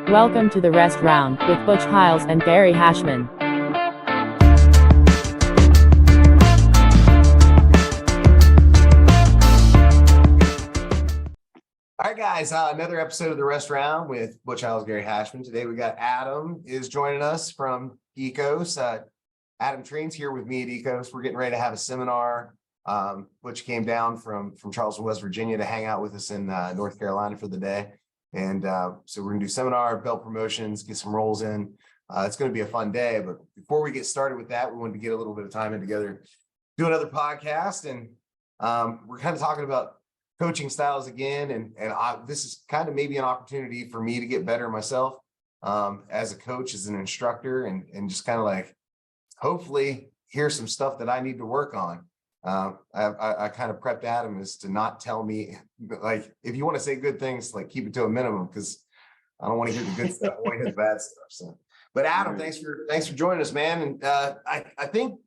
Welcome to the Rest Round with Butch Hiles and Gary Hashman. All right, guys, another episode of the Rest Round with Butch Hiles, Gary Hashman. Today we got Adam is joining us from Ecos. Adam trains here with me at Ecos. We're getting ready to have a seminar. Butch came down from Charleston, West Virginia to hang out with us in North Carolina for the day. And so we're gonna do seminar, belt promotions, get some rolls in. It's gonna be a fun day, but before we get started with that, we wanted to get a little bit of time in together, do another podcast. And we're kind of talking about coaching styles again. And this is kind of maybe an opportunity for me to get better myself as a coach, as an instructor, and just kind of like, hopefully here's some stuff that I need to work on. I kind of prepped Adam as to not tell me, like, if you want to say good things, like keep it to a minimum, because I don't want to hear the good stuff. I want to hear the bad stuff. So, but Adam, thanks for joining us, man. And I think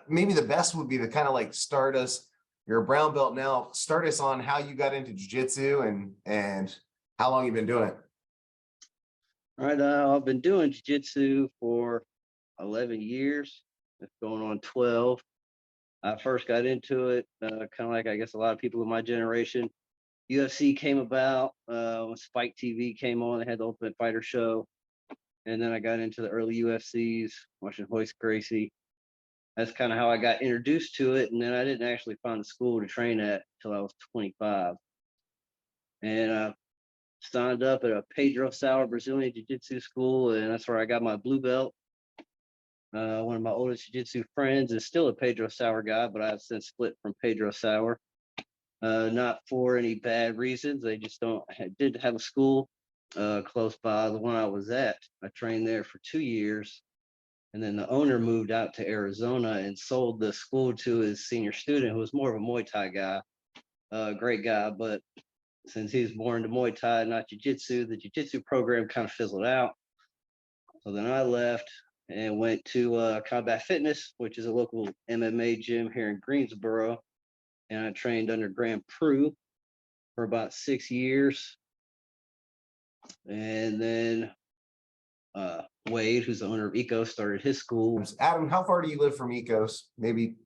maybe the best would be to kind of like start us. You're a brown belt now. Start us on how you got into jiu-jitsu and how long you've been doing it. All right, I've been doing jiu-jitsu for 11 years. It's going on 12. I first got into it kind of like, I guess, a lot of people in my generation. UFC came about when Spike TV came on. They had the Ultimate Fighter show. And then I got into the early UFCs, watching Royce Gracie. That's kind of how I got introduced to it. And then I didn't actually find a school to train at until I was 25. And I signed up at a Pedro Sauer Brazilian Jiu-Jitsu school, and that's where I got my blue belt. One of my oldest jiu-jitsu friends is still a Pedro Sauer guy, but I've since split from Pedro Sauer. Not for any bad reasons. They just did have a school close by the one I was at. I trained there for 2 years. And then the owner moved out to Arizona and sold the school to his senior student, who was more of a Muay Thai guy, great guy. But since he was more into Muay Thai, not jiu-jitsu, the jiu-jitsu program kind of fizzled out. So then I left and went to Combat Fitness, which is a local MMA gym here in Greensboro. And I trained under Graham Prue for about 6 years. And then Wade, who's the owner of Ecos, started his school. Adam, how far do you live from Ecos? Maybe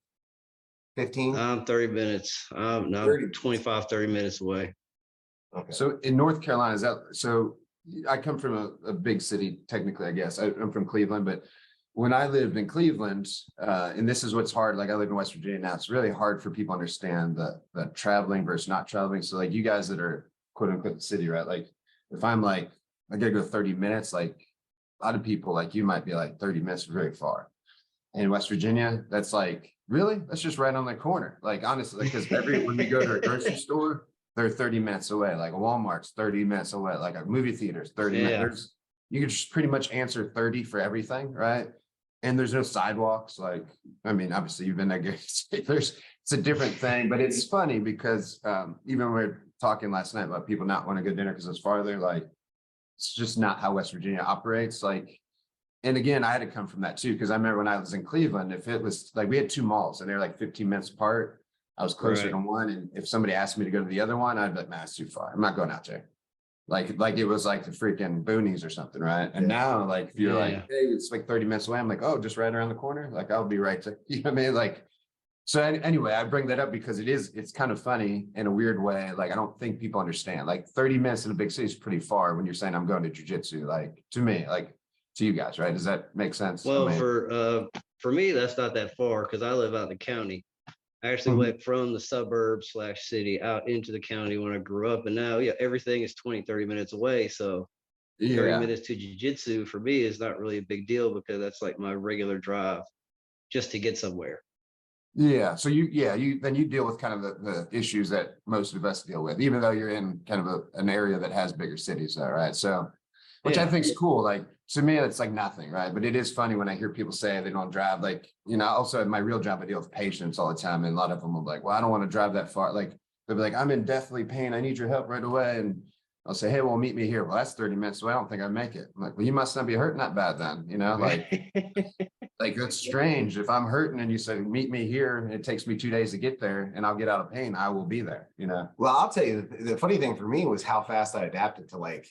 15? 30 minutes. I'm 25, 30 minutes away. Okay. So in North Carolina, so I come from a big city, technically, I guess. I'm from Cleveland, but when I lived in Cleveland, and this is what's hard, like I live in West Virginia now, it's really hard for people to understand the traveling versus not traveling. So like you guys that are quote unquote the city, right? Like if I'm like, I gotta go 30 minutes, like a lot of people like you might be like 30 minutes very far. In West Virginia, that's like, really? That's just right on the corner. Like honestly, because when we go to a grocery store, they're 30 minutes away. Like a Walmart's 30 minutes away. Like a movie theater's 30 minutes. You can just pretty much answer 30 for everything, right? And there's no sidewalks. Like, I mean, obviously you've been there. It's a different thing, but it's funny because even when we were talking last night about people not wanting to go to dinner because it's farther, like it's just not how West Virginia operates. Like, and again, I had to come from that too, because I remember when I was in Cleveland, if it was like we had two malls and they're like 15 minutes apart, I was closer to one. And if somebody asked me to go to the other one, I'd be like, nah, it's too far. I'm not going out there. Like it was like the freaking boonies or something, right? And now, like, if you're like, hey, it's like 30 minutes away, I'm like, oh, just right around the corner. Like, I'll be right to, you know what I mean? Like, so anyway, I bring that up because it's kind of funny in a weird way. Like, I don't think people understand. Like 30 minutes in a big city is pretty far when you're saying I'm going to jiu-jitsu, like to me, like to you guys, right? Does that make sense? Well, for me, that's not that far because I live out in the county. I actually went from the suburbs / city out into the county when I grew up. And now, everything is 20, 30 minutes away. So 30 minutes to jiu-jitsu for me is not really a big deal because that's like my regular drive just to get somewhere. Yeah. So you deal with kind of the issues that most of us deal with, even though you're in kind of an area that has bigger cities though, right? So, which I think is cool. Like to me, it's like nothing, right? But it is funny when I hear people say they don't drive. Like, also at my real job, I deal with patients all the time. And a lot of them will be like, well, I don't want to drive that far. Like they'll be like, I'm in deathly pain. I need your help right away. And I'll say, hey, well, meet me here. Well, that's 30 minutes away. I don't think I'd make it. I'm like, well, you must not be hurting that bad then, like that's strange. If I'm hurting and you say, meet me here, and it takes me 2 days to get there and I'll get out of pain, I will be there, Well, I'll tell you, the funny thing for me was how fast I adapted to like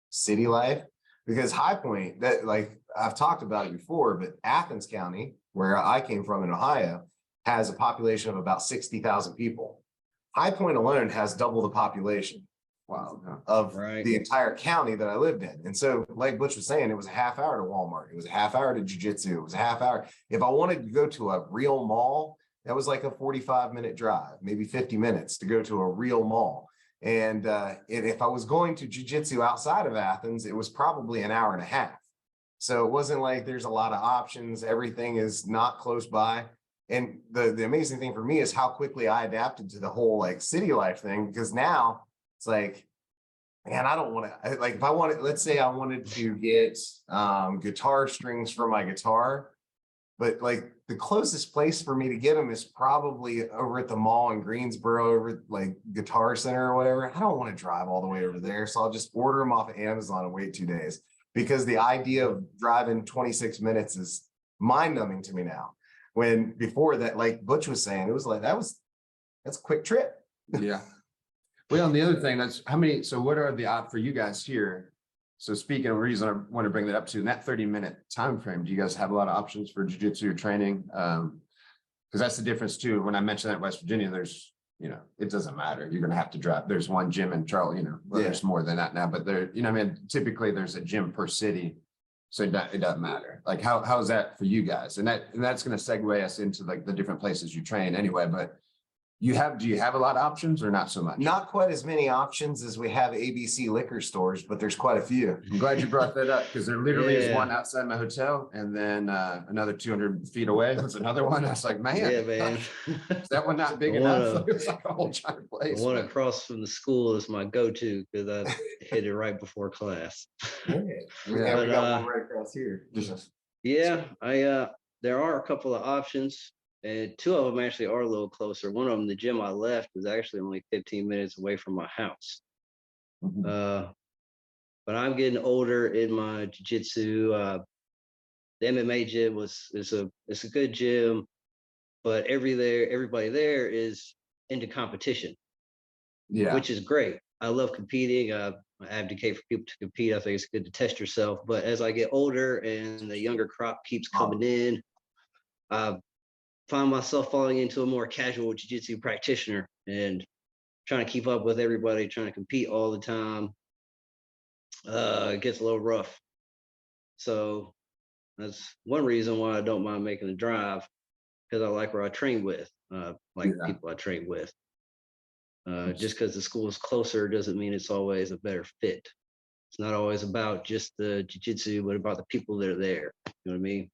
city life. Because High Point, that like I've talked about it before, but Athens County, where I came from in Ohio, has a population of about 60,000 people. High Point alone has double the population Wow. Yeah. of Right. the entire county that I lived in. And so, like Butch was saying, it was a half hour to Walmart. It was a half hour to jiu-jitsu. It was a half hour. If I wanted to go to a real mall, that was like a 45-minute drive, maybe 50 minutes to go to a real mall. And if I was going to jiu-jitsu outside of Athens, it was probably an hour and a half. So it wasn't like there's a lot of options. Everything is not close by. And the amazing thing for me is how quickly I adapted to the whole like city life thing, because now it's like, man, I don't want to, like, if I wanted, let's say I wanted to get guitar strings for my guitar, but like the closest place for me to get them is probably over at the mall in Greensboro, over like Guitar Center or whatever. I don't want to drive all the way over there. So I'll just order them off of Amazon and wait 2 days, because the idea of driving 26 minutes is mind numbing to me now. When before that, like Butch was saying, it was like, that's a quick trip. Yeah. Well, and the other thing, that's how many, so what are the for you guys here? So speaking of reason, I want to bring that up to in that 30-minute time frame, do you guys have a lot of options for jiu-jitsu or training? Because that's the difference too. When I mentioned that in West Virginia, there's, it doesn't matter. You're going to have to drive. There's one gym in Charlotte, well, there's more than that now, but there, I mean, typically there's a gym per city. So it doesn't matter. Like how is that for you guys? And that's going to segue us into like the different places you train anyway, but do you have a lot of options or not so much? Not quite as many options as we have ABC liquor stores, but there's quite a few. I'm glad you brought that up, because there literally is Yeah. one outside my hotel, and then another 200 feet away was another one. I was like, man, Yeah, man. is that one not big The enough? one, It's like a whole giant The place. one but- across from the school is my go-to because I hit it right before class. Yeah, we got But, one right across here. Yeah, there are a couple of options, and two of them actually are a little closer. One of them, the gym I left, is actually only 15 minutes away from my house. Mhm. But I'm getting older in my jiu-jitsu. The MMA gym it's a good gym, but everybody there is into competition, Yeah. which is great. I love competing. I advocate for people to compete. I think it's good to test yourself. But as I get older and the younger crop keeps coming in, I find myself falling into a more casual jiu-jitsu practitioner and trying to keep up with everybody, trying to compete all the time. It gets a little rough. So that's one reason why I don't mind making the drive, because I like where I train with, like Yeah. people I train with. Just because the school is closer doesn't mean it's always a better fit. It's not always about just the jiu-jitsu, but about the people that are there. You know what I mean?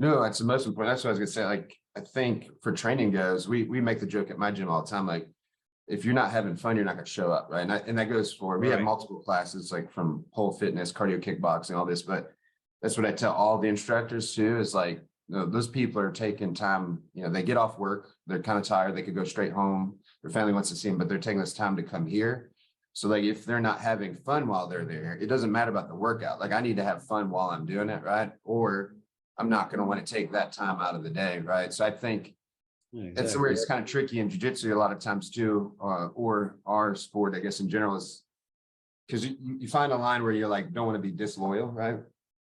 No, that's the most important. That's what I was gonna say. Like, I think for training goes, we make the joke at my gym all the time. Like, if you're not having fun, you're not gonna show up, right? And that goes for, we have Right. multiple classes, like from pole fitness, cardio, kickboxing, all this. But that's what I tell all the instructors too, is like, those people are taking time, they get off work, they're kind of tired, they could go straight home, their family wants to see them, but they're taking this time to come here. So like, if they're not having fun while they're there, it doesn't matter about the workout. Like, I need to have fun while I'm doing it, right? Or I'm not going to want to take that time out of the day, right? So I think Yeah, that's where it's kind of tricky in jiu-jitsu a lot of times too, or our sport, I guess, in general, is because you find a line where you're like, don't want to be disloyal, right?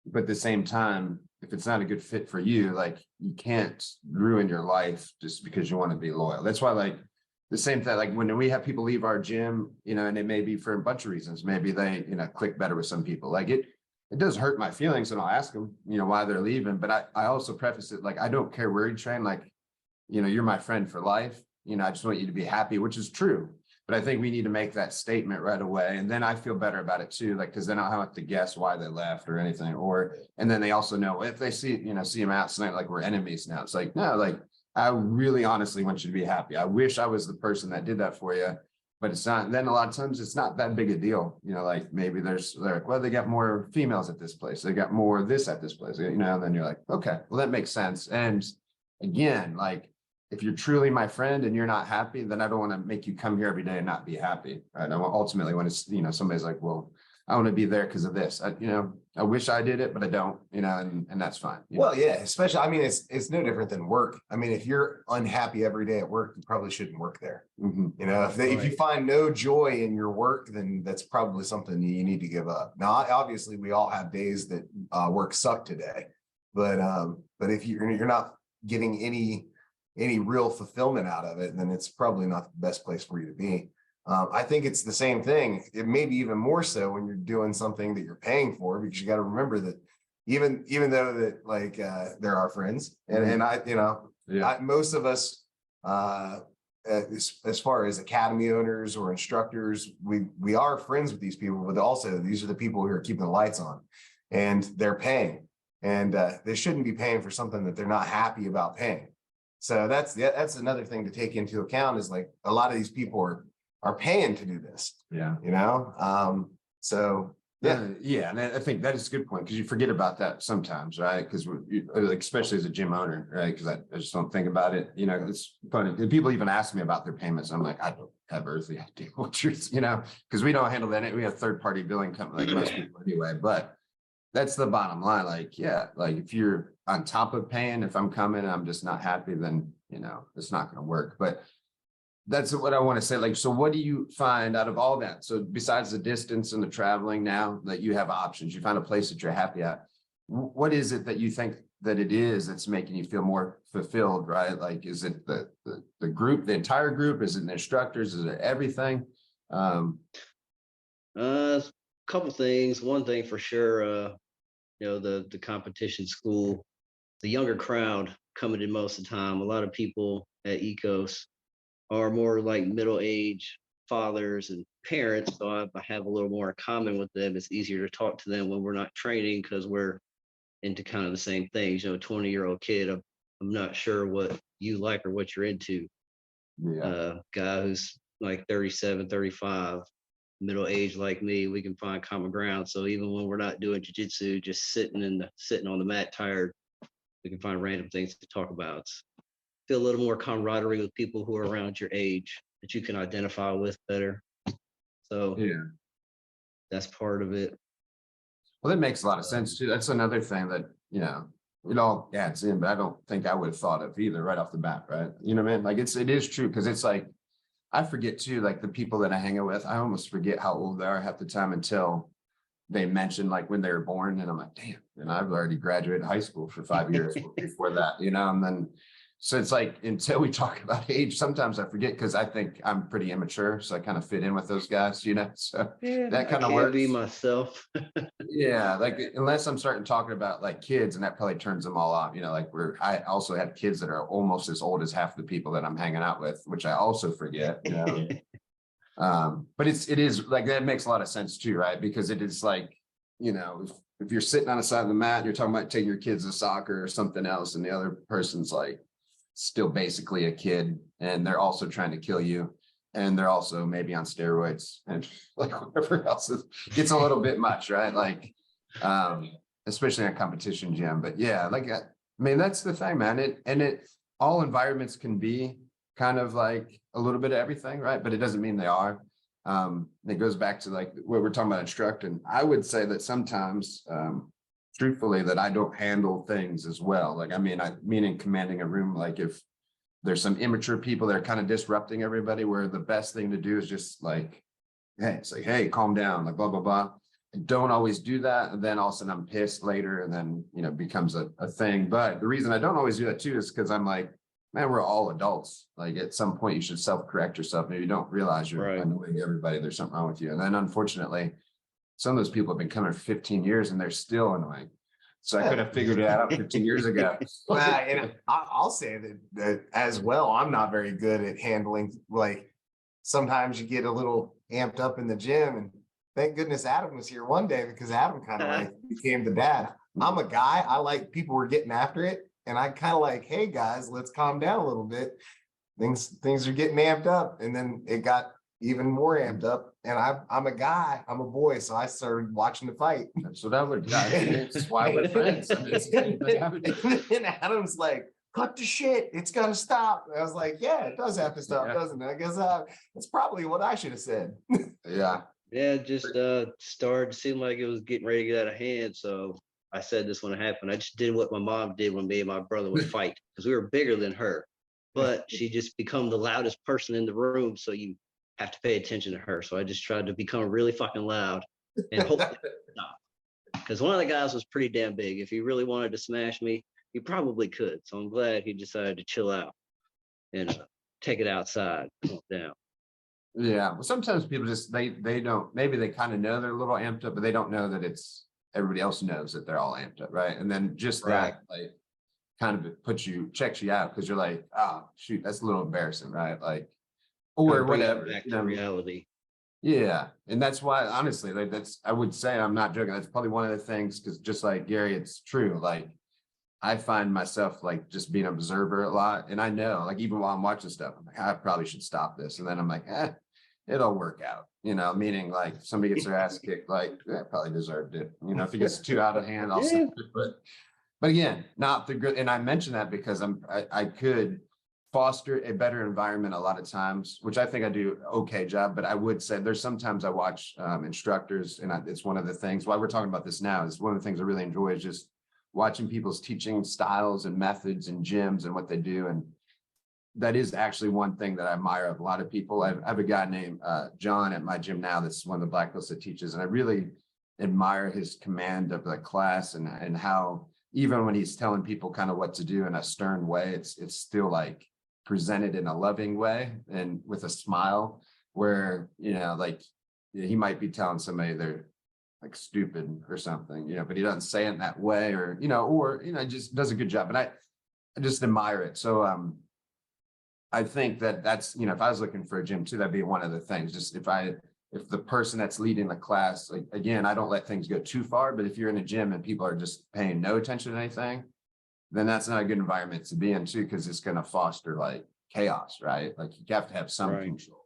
But at the same time, if it's not a good fit for you, like, you can't ruin your life just because you want to be loyal. That's why, like, the same thing, like when we have people leave our gym, and it may be for a bunch of reasons. Maybe they, click better with some people. Like, it does hurt my feelings, and I'll ask them, why they're leaving. But I also preface it, like, I don't care where you train. Like, you're my friend for life. I just want you to be happy, which is true. But I think we need to make that statement right away. And then I feel better about it too. Like, cause then I don't have to guess why they left or anything, and then they also know if they see him out tonight, like, we're enemies now. It's like, no, like, I really honestly want you to be happy. I wish I was the person that did that for you, but it's not. Then a lot of times it's not that big a deal. Like, maybe they're like, well, they got more females at this place. They got more of this at this place, and then you're like, okay, well, that makes sense. And again, like, if you're truly my friend and you're not happy, then I don't want to make you come here every day and not be happy. Right. I ultimately want to, somebody's like, well, I want to be there because of this. I wish I did it, but I don't, and that's fine. Well, yeah, especially, I mean, it's no different than work. I mean, if you're unhappy every day at work, you probably shouldn't work there. Mhm. If you find no joy in your work, then that's probably something you need to give up. Now, obviously, we all have days that work suck today, but if you're not getting any real fulfillment out of it, then it's probably not the best place for you to be. I think it's the same thing. It may be even more so when you're doing something that you're paying for, because you got to remember that even though that like they're our friends, and I, Yeah. most of us, as far as academy owners or instructors, we are friends with these people, but also these are the people who are keeping the lights on, and they're paying, and they shouldn't be paying for something that they're not happy about paying. So that's another thing to take into account, is like a lot of these people are paying to do this, Yeah. so yeah. Yeah. And I think that is a good point, because you forget about that sometimes, right? Because like, especially as a gym owner, right? Because I just don't think about it. It's funny. And people even ask me about their payments. I'm like, I don't have earthly idea what you're, because we don't handle that. We have third-party billing company like most people anyway. But that's the bottom line. Like, yeah, like if you're on top of paying, if I'm coming and I'm just not happy, then it's not going to work. But that's what I want to say. Like, so what do you find out of all that? So besides the distance and the traveling, now that you have options, you find a place that you're happy at. What is it that you think that it is that's making you feel more fulfilled, right? Like, is it the group, the entire group? Is it the instructors? Is it everything? Couple things. One thing for sure, the competition school, the younger crowd coming in most of the time. A lot of people at EKOS are more like middle-aged fathers and parents, so I have a little more in common with them. It's easier to talk to them when we're not training, because we're into kind of the same things. 20-year-old kid, I'm not sure what you like or what you're into. Yeah. Guy who's like 37, 35, middle-aged like me, we can find common ground. So even when we're not doing jiu-jitsu, just sitting on the mat tired, we can find random things to talk about. Feel a little more camaraderie with people who are around your age that you can identify with better. So Yeah. that's part of it. Well, that makes a lot of sense too. That's another thing that, it all adds in, but I don't think I would have thought of either right off the bat, right? You know what I mean? Like it is true, because it's like, I forget too, like the people that I hang out with, I almost forget how old they are half the time until they mention like when they were born. And I'm like, damn, and I've already graduated high school for 5 years before that, and then, so it's like, until we talk about age, sometimes I forget, because I think I'm pretty immature. So I kind of fit in with those guys, so Yeah, that kind of I works. can't be myself. Yeah, like unless I'm starting talking about like kids, and that probably turns them all off. Like I also have kids that are almost as old as half the people that I'm hanging out with, which I also forget. But it is like, that makes a lot of sense too, right? Because it is like, if you're sitting on the side of the mat and you're talking about taking your kids to soccer or something else, and the other person's like still basically a kid, and they're also trying to kill you, and they're also maybe on steroids and like whatever else, it's a little bit much, right? Like, especially in a competition gym. But yeah, like, I mean, that's the thing, man. All environments can be kind of like a little bit of everything, right? But it doesn't mean they are. It goes back to like what we're talking about instructing. I would say that sometimes, truthfully, that I don't handle things as well. Like, I mean in commanding a room, like if there's some immature people that are kind of disrupting everybody, where the best thing to do is just like, hey, it's like, hey, calm down, like blah, blah, blah. I don't always do that. And then all of a sudden I'm pissed later, and then, it becomes a thing. But the reason I don't always do that too is because I'm like, man, we're all adults. Like at some point you should self-correct yourself. Maybe you don't realize you're Right. annoying everybody. There's something wrong with you. And then unfortunately, some of those people have been coming for 15 years and they're still annoying. So I could have figured it out 15 years ago. And I'll say that as well. I'm not very good at handling, like, sometimes you get a little amped up in the gym, and thank goodness Adam was here one day, because Adam kind of like became the dad. I'm a guy, I like people were getting after it, and I kind of like, hey guys, let's calm down a little bit. Things are getting amped up, and then it got even more amped up. And I'm a guy, I'm a boy, so I started watching the fight. So that would, that's why we're friends. And Adam's like, cut the shit, it's gotta stop. And I was like, yeah, it does have to stop, Yeah. doesn't it? I guess that's probably what I should have said. Yeah. Yeah, just started seemed like it was getting ready to get out of hand. So I said this when it happened. I just did what my mom did when me and my brother would fight because we were bigger than her. But she just become the loudest person in the room. So you have to pay attention to her. So I just tried to become really fucking loud and hopefully stop. Because one of the guys was pretty damn big. If he really wanted to smash me, he probably could. So I'm glad he decided to chill out and take it outside, calm down. Yeah, well, sometimes people just they don't, maybe they kind of know they're a little amped up, but they don't know that it's everybody else knows that they're all amped up, right? And then just Right. that like kind of checks you out because you're like, oh shoot, that's a little embarrassing, right? Like, or Brings you whatever. back you to know? reality. Yeah, and that's why honestly, like that's I would say I'm not joking. That's probably one of the things because just like Gary, it's true. Like I find myself like just being an observer a lot, and I know like even while I'm watching stuff, I'm like I probably should stop this, and then I'm like, it'll work out. Meaning like if somebody gets their ass kicked, like probably deserved it. If it gets too out of hand, I'll Yeah. say, but again, not the good. And I mention that because I could foster a better environment a lot of times, which I think I do okay job. But I would say there's sometimes I watch instructors, and it's one of the things why we're talking about this now is one of the things I really enjoy is just watching people's teaching styles and methods and gyms and what they do. And that is actually one thing that I admire of a lot of people. I have a guy named John at my gym now that's one of the black belts that teaches, and I really admire his command of the class and how even when he's telling people kind of what to do in a stern way, it's still like presented in a loving way and with a smile where, like he might be telling somebody they're like stupid or something, but he doesn't say it in that way or just does a good job. And I just admire it. So, I think that's, if I was looking for a gym too, that'd be one of the things. Just if the person that's leading the class, like, again, I don't let things go too far, but if you're in a gym and people are just paying no attention to anything, then that's not a good environment to be in too, because it's going to foster like chaos, right? Like you have to have some Right. control,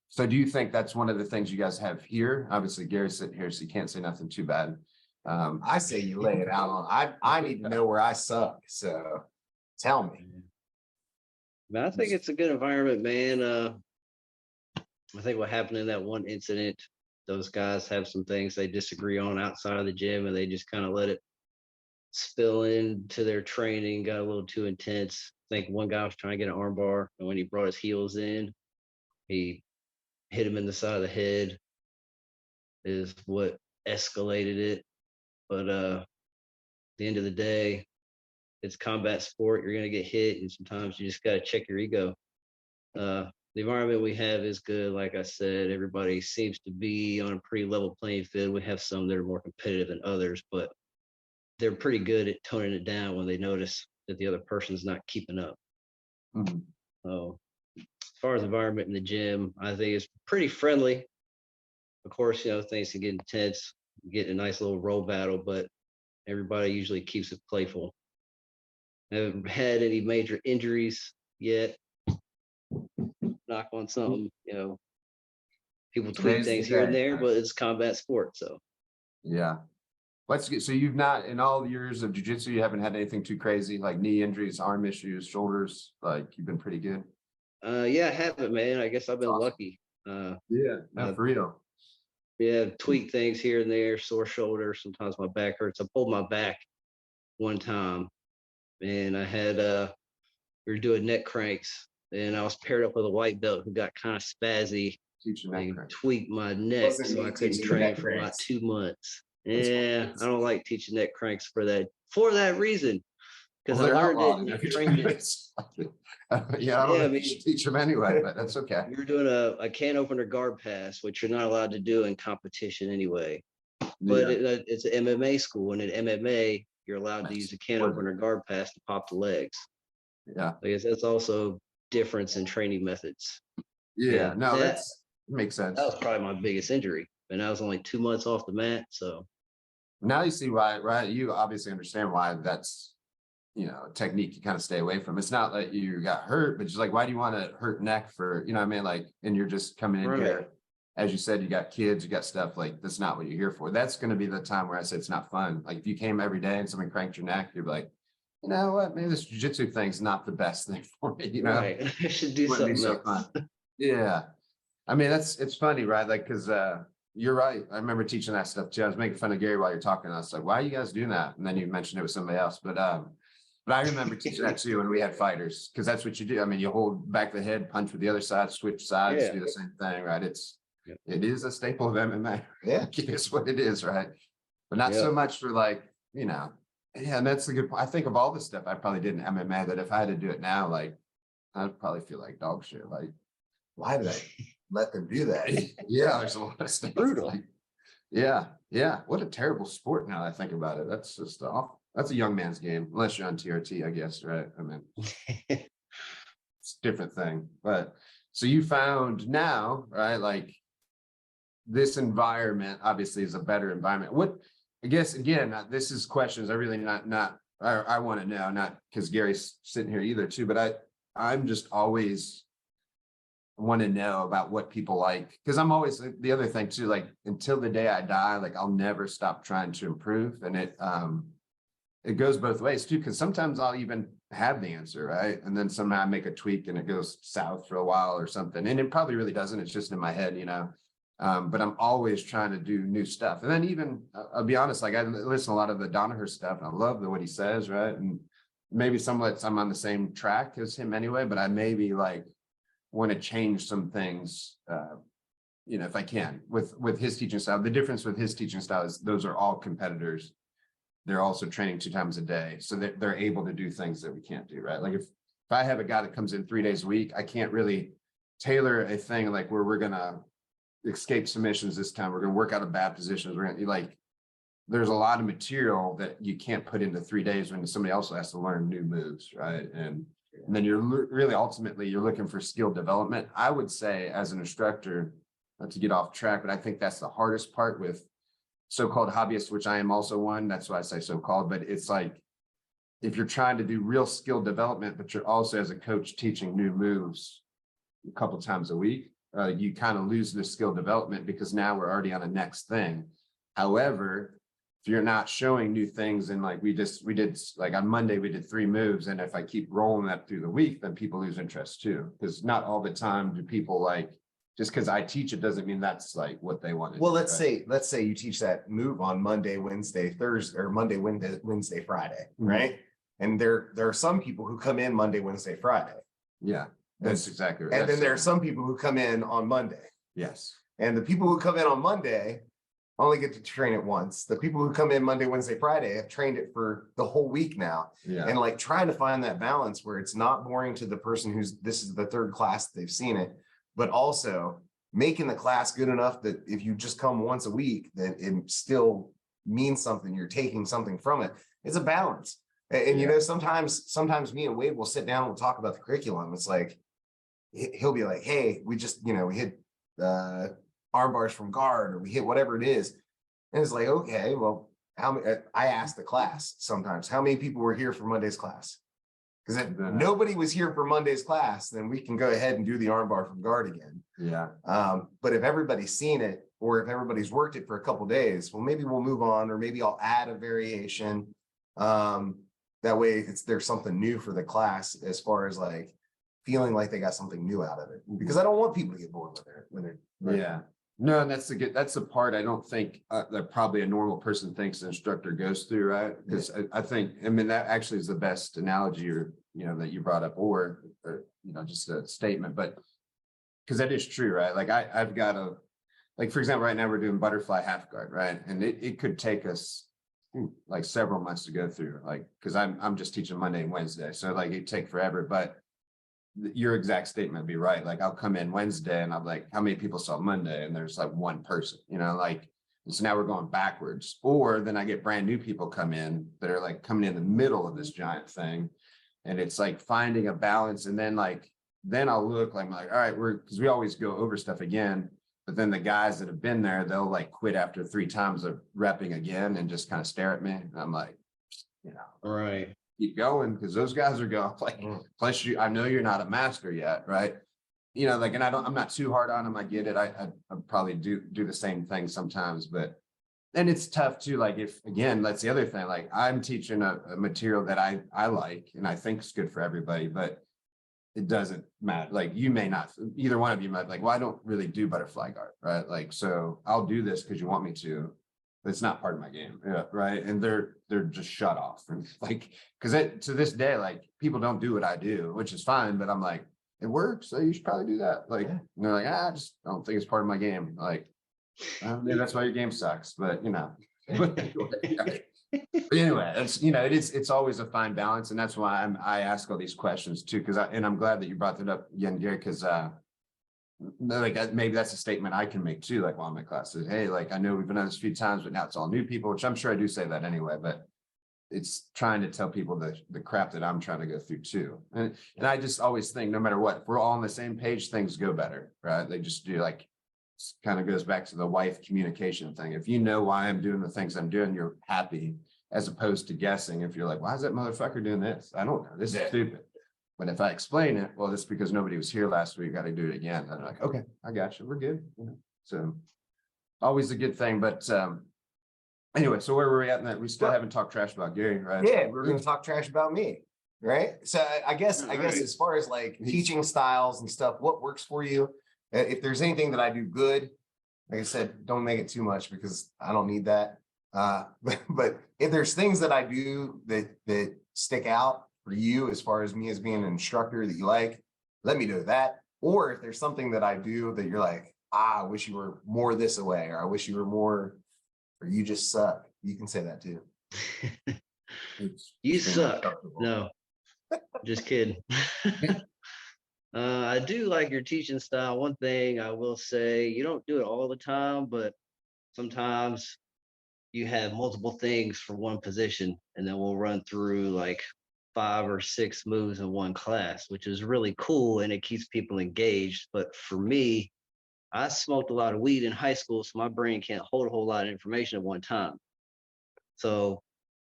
So do you think that's one of the things you guys have here? Obviously Gary's sitting here, so you can't say nothing too bad. I say you lay it out on, I need to know where I suck, so tell me. I think it's a good environment, man. I think what happened in that one incident, those guys have some things they disagree on outside of the gym, and they just kind of let it spill into their training, got a little too intense. I think one guy was trying to get an arm bar, and when he brought his heels in, he hit him in the side of the head, is what escalated it. But at the end of the day, it's combat sport. You're gonna get hit, and sometimes you just gotta check your ego. The environment we have is good. Like I said, everybody seems to be on a pretty level playing field. We have some that are more competitive than others, but they're pretty good at toning it down when they notice that the other person's not keeping up. Mhm. So as far as environment in the gym, I think it's pretty friendly. Of course, things can get intense, get a nice little roll battle, but everybody usually keeps it playful. I haven't had any major injuries yet. Knock on something, people tweak Today's the things here and day, there, right? but it's combat sport. So Yeah. Let's get, so you've not, in all years of jujitsu, you haven't had anything too crazy, like knee injuries, arm issues, shoulders, like you've been pretty good. yeah, I haven't, man. I guess I've been Awesome. lucky. Yeah, no, for real. Yeah, tweak things here and there, sore shoulder. Sometimes my back hurts. I pulled my back one time, and I had we were doing neck cranks, and I was paired up with a white belt who got kind of spazzy. Teach your They neck crank. tweaked my neck, Wasn't so me I couldn't teaching train neck for about cranks. 2 months. That's Yeah, what- I don't like teaching neck cranks for that reason, because Well, I they're learned it outlawed and in I every trained it. tournament. Yeah, I don't Yeah, know I if you mean- should teach them anyway, but that's okay. We were doing a can opener guard pass, which you're not allowed to do in competition anyway. But Yeah, it's an MMA school, and in MMA, you're allowed to use a can opener guard pass to pop the legs. yeah, I guess that's also difference in training methods. yeah. No, that makes sense. was probably my biggest injury, and I was only 2 months off the mat. So Now you see why, right? You obviously understand why that's, a technique you kind of stay away from. It's not that you got hurt, but just like, why do you want to hurt neck for, what I mean? Like, and you're just coming in Right. here, as you said, you got kids, you got stuff like, that's not what you're here for. That's going to be the time where I said it's not fun. Like if you came every day and someone cranked your neck, you'd be like, you know what, maybe this jujitsu thing's not the best thing for me, right, I should do Wouldn't be something so else. fun. Yeah. I mean, it's funny, right? Like, cause you're right. I remember teaching that stuff too. I was making fun of Gary while you're talking. I was like, why are you guys doing that? And then you mentioned it was somebody else. But I remember teaching that too when we had fighters, because that's what you do. I mean, you hold back the head, punch with the other side, switch sides, Yeah. do the same thing, right? Yep. It is a staple of MMA. Yeah. It's what it is, right? But not so Yeah. much for like, yeah, and that's the good point. I think of all the stuff I probably did in MMA that if I had to do it now, like I'd probably feel like dog shit. Like, Why did I let them do that? yeah, there's a lot of stuff. Brutal. Like, yeah. What a terrible sport now that I think about it. That's just awful. That's a young man's game, unless you're on TRT, I guess, right? I mean, it's a different thing. But so you found now, right? Like this environment obviously is a better environment. What I guess again, this is questions I really I want to know, not because Gary's sitting here either too, but I'm just always want to know about what people like, because I'm always the other thing too, like until the day I die, like I'll never stop trying to improve. And it goes both ways too, because sometimes I'll even have the answer, right? And then somehow I make a tweak and it goes south for a while or something. And it probably really doesn't. It's just in my head, you know. But I'm always trying to do new stuff. And then even, I'll be honest, like I listen to a lot of the Danaher stuff and I love what he says, right? And maybe somewhat I'm on the same track as him anyway, but I maybe like want to change some things, you know, if I can with his teaching style. The difference with his teaching style is those are all competitors. They're also training 2 times a day. So they're able to do things that we can't do, right? Like if I have a guy that comes in 3 days a week, I can't really tailor a thing like where we're going to escape submissions this time. We're going to work out of bad positions. We're going to like, there's a lot of material that you can't put into 3 days when somebody else has to learn new moves, right? And then you're really ultimately you're looking for skill development. I would say as an instructor, not to get off track, but I think that's the hardest part with so-called hobbyists, which I am also one. That's why I say so-called, but it's like, if you're trying to do real skill development, but you're also as a coach teaching new moves a couple times a week, you kind of lose the skill development because now we're already on the next thing. However, if you're not showing new things and like we did like on Monday, we did 3 moves. And if I keep rolling that through the week, then people lose interest too. Because not all the time do people like, just because I teach it doesn't mean that's like what they want to Well, do, let's say you teach that move on Monday, Wednesday, Thursday, or Monday, Wednesday, Friday, Mhm. right? And there are some people who come in Monday, Wednesday, Friday. Yeah, that's exactly right. And then there are some people who come in on Monday. Yes. And the people who come in on Monday only get to train it once. The people who come in Monday, Wednesday, Friday have trained it for the whole week now. Yeah. And like trying to find that balance where it's not boring to the person who's this is the 3rd class they've seen it, but also making the class good enough that if you just come once a week, that it still means something. You're taking something from it. It's a balance. And you know, sometimes me and Wade will sit down and we'll talk about the curriculum. It's like, he'll be like, hey, we just, you know, we hit arm bars from guard, or we hit whatever it is. And it's like, okay, well, how many, I ask the class sometimes, how many people were here for Monday's class? Because if nobody was here for Monday's class, then we can go ahead and do the arm bar from guard again. Yeah. But if everybody's seen it, or if everybody's worked it for a couple days, well, maybe we'll move on, or maybe I'll add a variation. That way there's something new for the class as far as like feeling like they got something new out of it, because I don't want people to get bored when they're Yeah. No, and that's the part I don't think that probably a normal person thinks an instructor goes through, right? Because I think, I mean, that actually is the best analogy or, you know, that you brought up or you know, just a statement, but because that is true, right? Like I've got like, for example, right now we're doing butterfly half guard, right? And it could take us like several months to go through, like, because I'm just teaching Monday and Wednesday. So like it'd take forever, but your exact statement would be right. Like I'll come in Wednesday and I'm like, how many people saw Monday? And there's like 1 person, you know, like, so now we're going backwards. Or then I get brand new people come in that are like coming in the middle of this giant thing. And it's like finding a balance. And then I'll look like, all right, because we always go over stuff again. But then the guys that have been there, they'll like quit after 3 times of repping again and just kind of stare at me. And I'm like, you know, Right. keep going, because those guys are going like, plus I know you're not a master yet, right? You know, like, and I'm not too hard on them. I get it. I probably do the same thing sometimes, but then it's tough too. Like if, again, that's the other thing, like I'm teaching a material that I like, and I think is good for everybody, but it doesn't matter. Like you may not, either one of you might be like, well, I don't really do butterfly guard, right? Like, so I'll do this because you want me to, but it's not part of my game. Yeah, right. And they're just shut off. And like, because to this day, like people don't do what I do, which is fine, but I'm like, it works, so you should probably do that. Like, Yeah. and they're like, I just don't think it's part of my game. Like, maybe that's why your game sucks, but you know. But anyway, it's, you know, it's always a fine balance, and that's why I ask all these questions too, because I'm glad that you brought that up again, Gary, because like maybe that's a statement I can make too, like while I'm in class is, hey, like I know we've been on this a few times, but now it's all new people, which I'm sure I do say that anyway, but it's trying to tell people the crap that I'm trying to go through too. And I just always think no matter what, if we're all on the same page, things go better, right? They just do like kind of goes back to the wife communication thing. If you know why I'm doing the things I'm doing, you're happy, as opposed to guessing. If you're like, why is that motherfucker doing this? I don't know. This is stupid. But if I explain it, well, it's because nobody was here last week. Got to do it again. And I'm like, okay, I got you. We're good. So always a good thing. But anyway, so where were we at in that? We still haven't talked trash about Gary, right? Yeah, we're gonna talk trash about me, right? So I guess Right. as far as like teaching styles and stuff, what works for you? If there's anything that I do good, like I said, don't make it too much because I don't need that. But if there's things that I do that stick out for you as far as me as being an instructor that you like, let me know that. Or if there's something that I do that you're like, I wish you were more this way, or I wish you were more, or you just suck. You can say that too. You suck. No, just kidding. I do like your teaching style. One thing I will say, you don't do it all the time, but sometimes you have multiple things for one position, and then we'll run through like 5 or 6 moves in one class, which is really cool and it keeps people engaged. But for me, I smoked a lot of weed in high school, so my brain can't hold a whole lot of information at one time. So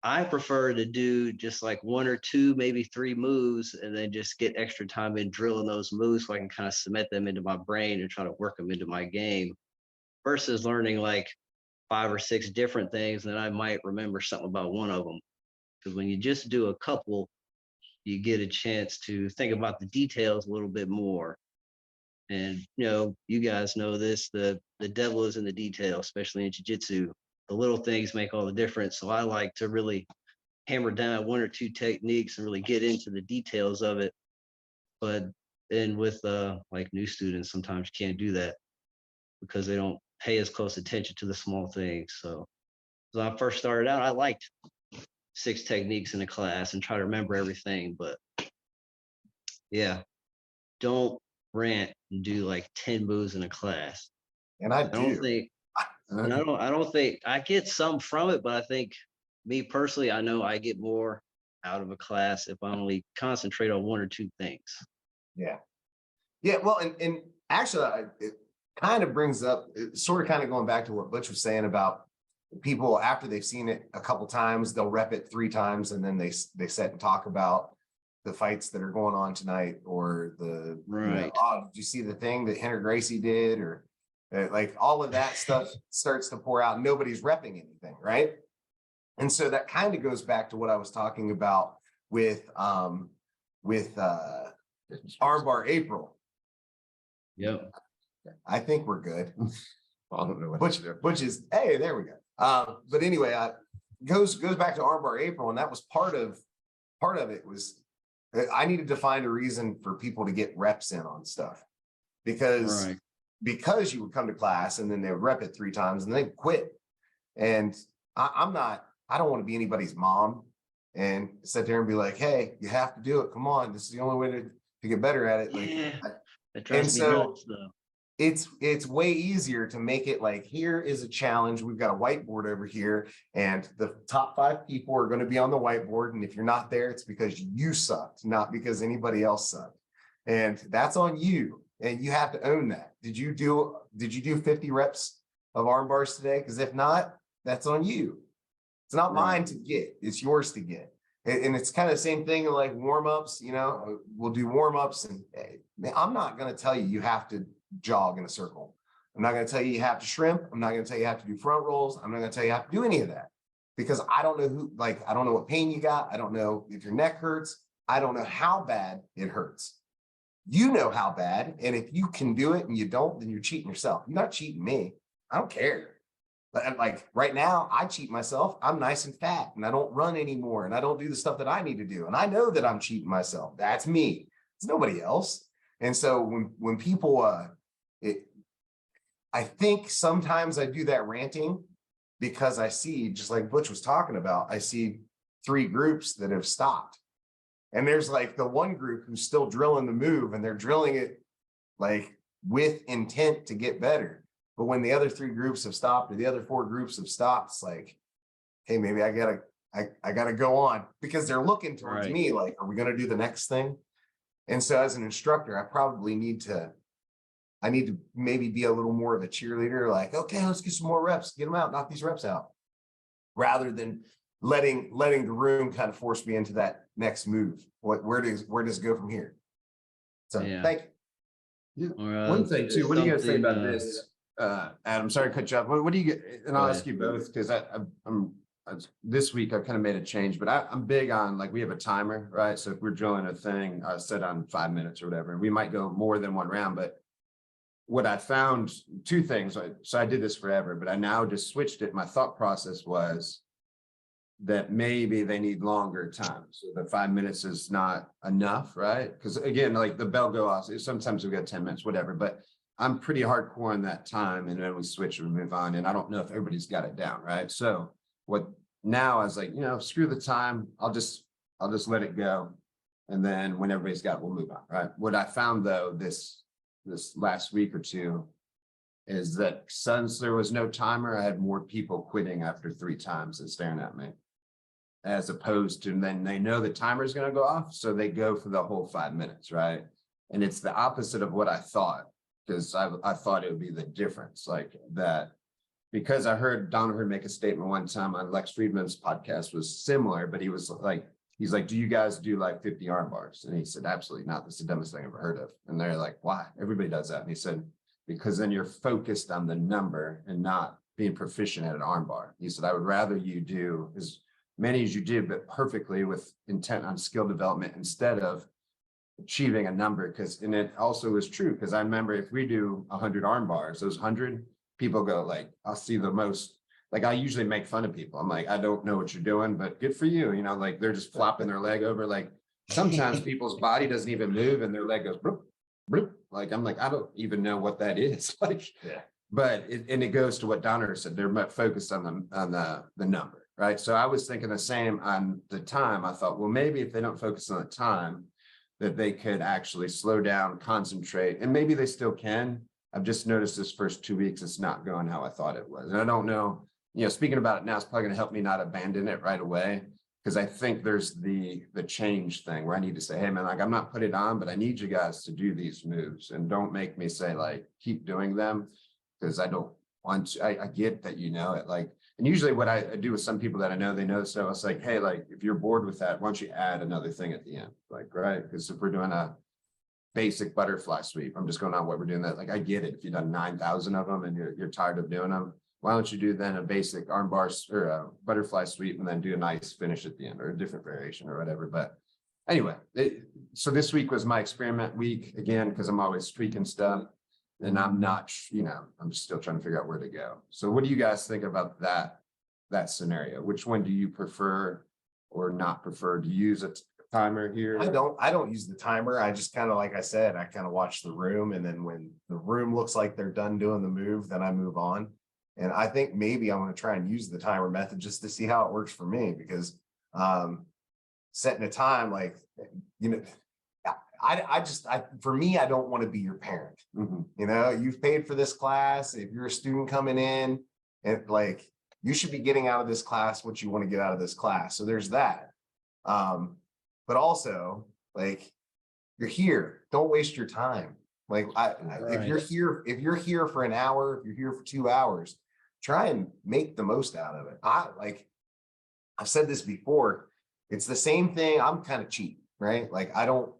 I prefer to do just like 1 or 2, maybe 3 moves, and then just get extra time in drilling those moves so I can kind of cement them into my brain and try to work them into my game versus learning like 5 or 6 different things. And then I might remember something about one of them. Because when you just do a couple, you get a chance to think about the details a little bit more. And you know, you guys know this, the devil is in the detail, especially in jiu-jitsu. The little things make all the difference. So I like to really hammer down 1 or 2 techniques and really get into the details of it. But then with like new students, sometimes you can't do that because they don't pay as close attention to the small things. So when I first started out, I liked 6 techniques in a class and try to remember everything. But yeah, don't rant and do like 10 moves in a class. And I I don't do. think, and I don't think I get some from it, but I think me personally, I know I get more out of a class if I only concentrate on 1 or 2 things. Yeah. Yeah. Well, and actually, it kind of brings up, it's sort of kind of going back to what Butch was saying about people after they've seen it a couple times, they'll rep it 3 times, and then they sit and talk about the fights that are going on tonight, or the, Right. oh, did you see the thing that Henry Gracie did, or like all of that stuff starts to pour out. Nobody's repping anything, right? And so that kind of goes back to what I was talking about with Armbar April. Yep. I think we're good. I don't know what Which is, hey, there we go. But anyway, goes back to Armbar April, and that was part of it was I needed to find a reason for people to get reps in on stuff, because Right. because you would come to class and then they would rep it 3 times and they'd quit. And I don't want to be anybody's mom and sit there and be like, hey, you have to do it. Come on, this is the only way to get better at it. Like, Yeah. That drives me so nuts though. it's way easier to make it like, here is a challenge. We've got a whiteboard over here, and the top 5 people are going to be on the whiteboard. And if you're not there, it's because you sucked, not because anybody else sucked. And that's on you. And you have to own that. Did you do 50 reps of arm bars today? Because if not, that's on you. It's not mine to get, it's yours to get. And it's kind of the same thing like warm-ups, we'll do warm-ups, and I'm not going to tell you have to jog in a circle. I'm not going to tell you have to shrimp. I'm not going to tell you have to do front rolls. I'm not going to tell you have to do any of that, because I don't know I don't know what pain you got. I don't know if your neck hurts. I don't know how bad it hurts. you know how bad. And if you can do it and you don't, then you're cheating yourself. You're not cheating me. I don't care. But like right now, I cheat myself. I'm nice and fat and I don't run anymore and I don't do the stuff that I need to do. And I know that I'm cheating myself. That's me. It's nobody else. And so when people, I think sometimes I do that ranting because I see, just like Butch was talking about, I see 3 groups that have stopped. And there's like the one group who's still drilling the move and they're drilling it like with intent to get better. But when the other 3 groups have stopped or the other 4 groups have stopped, it's like, hey, maybe I gotta go on, because they're looking towards Right. me like, are we gonna do the next thing? And so as an instructor, I probably need to maybe be a little more of a cheerleader, like, okay, let's get some more reps, get them out, knock these reps out, rather than letting the room kind of force me into that next move. Where does it go from here? So Yeah. thank you. Or, One thing too, what do you guys think about something, this? Adam, sorry to cut you off. What do you get? And I'll Go ask you both, because this week I've kind of made a change, but I'm big on, like, we have a timer, right? So if we're drilling a thing, I set on 5 minutes or whatever, and we might go more than one round, but what I found, 2 things. So I did this forever, but I now just switched it. My thought process was that maybe they need longer time. So the 5 minutes is not enough, right? Because again, like the bell go off, sometimes we got 10 minutes, whatever, but I'm pretty hardcore on that time, and then we switch and move on. And I don't know if everybody's got it down, right? So what now I was like, screw the time. I'll just let it go. And then when everybody's got it, we'll move on, right? What I found though, this last week or 2, is that since there was no timer, I had more people quitting after 3 times and staring at me, as opposed to, then they know the timer is going to go off, so they go for the whole 5 minutes, right? And it's the opposite of what I thought, because I thought it would be the difference, like that, because I heard Donovan make a statement one time on Lex Friedman's podcast was similar, but he's like, do you guys do like 50 arm bars? And he said, absolutely not. That's the dumbest thing I've ever heard of. And they're like, why? Everybody does that. And he said, because then you're focused on the number and not being proficient at an arm bar. He said, I would rather you do as many as you did, but perfectly with intent on skill development instead of achieving a number. And it also is true, because I remember if we do 100 arm bars, those 100 people go like, I'll see the most, like I usually make fun of people. I'm like, I don't know what you're doing, but good for you. Like they're just flopping their leg over. Like sometimes people's body doesn't even move and their leg goes, bloop, bloop. Like, I'm like, I don't even know what that is. Like, Yeah. But it goes to what Donner said. They're focused on the number, right? So I was thinking the same on the time. I thought, well, maybe if they don't focus on the time, that they could actually slow down, concentrate, and maybe they still can. I've just noticed this first 2 weeks, it's not going how I thought it was. And I don't know, speaking about it now, it's probably going to help me not abandon it right away. Because I think there's the change thing where I need to say, hey man, like I'm not putting it on, but I need you guys to do these moves, and don't make me say like, keep doing them. Because I don't want to, I get that it, like, and usually what I do with some people that I know, they know, so it's like, hey, like if you're bored with that, why don't you add another thing at the end? Like, right, because if we're doing a basic butterfly sweep, I'm just going on what we're doing that, like I get it. If you've done 9,000 of them and you're tired of doing them, why don't you do then a basic arm bar or a butterfly sweep and then do a nice finish at the end, or a different variation or whatever. But anyway, so this week was my experiment week again, because I'm always tweaking stuff. And I'm not, I'm just still trying to figure out where to go. So what do you guys think about that scenario? Which one do you prefer or not prefer? Do you use a timer here? I don't use the timer. I just kind of, like I said, I kind of watch the room, and then when the room looks like they're done doing the move, then I move on. And I think maybe I'm going to try and use the timer method just to see how it works for me, because setting a time, like, for me, I don't want to be your parent. Mhm. You've paid for this class. If you're a student coming in, and like, you should be getting out of this class what you want to get out of this class. So there's that. But also, like, you're here. Don't waste your time. Like, if you're here for an hour, if you're here for 2 hours, try and make the most out of it. I've said this before. It's the same thing. I'm kind of cheap, right? Like, I don't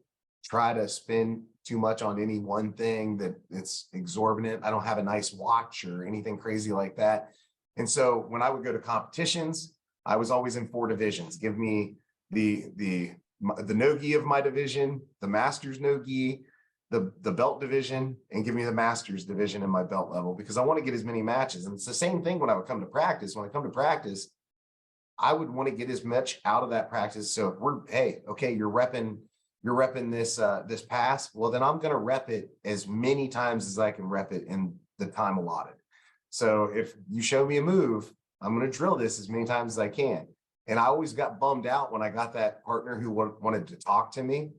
try to spend too much on any one thing that it's exorbitant. I don't have a nice watch or anything crazy like that. And so when I would go to competitions, I was always in 4 divisions. Give me the no-gi of my division, the masters no-gi, the belt division and give me the masters division in my belt level, because I want to get as many matches. And it's the same thing when I would come to practice. When I come to practice, I would want to get as much out of that practice. So if we're, hey, okay, you're repping this this pass, well, then I'm going to rep it as many times as I can rep it in the time allotted. So if you show me a move, I'm going to drill this as many times as I can. And I always got bummed out when I got that partner who wanted to talk to me.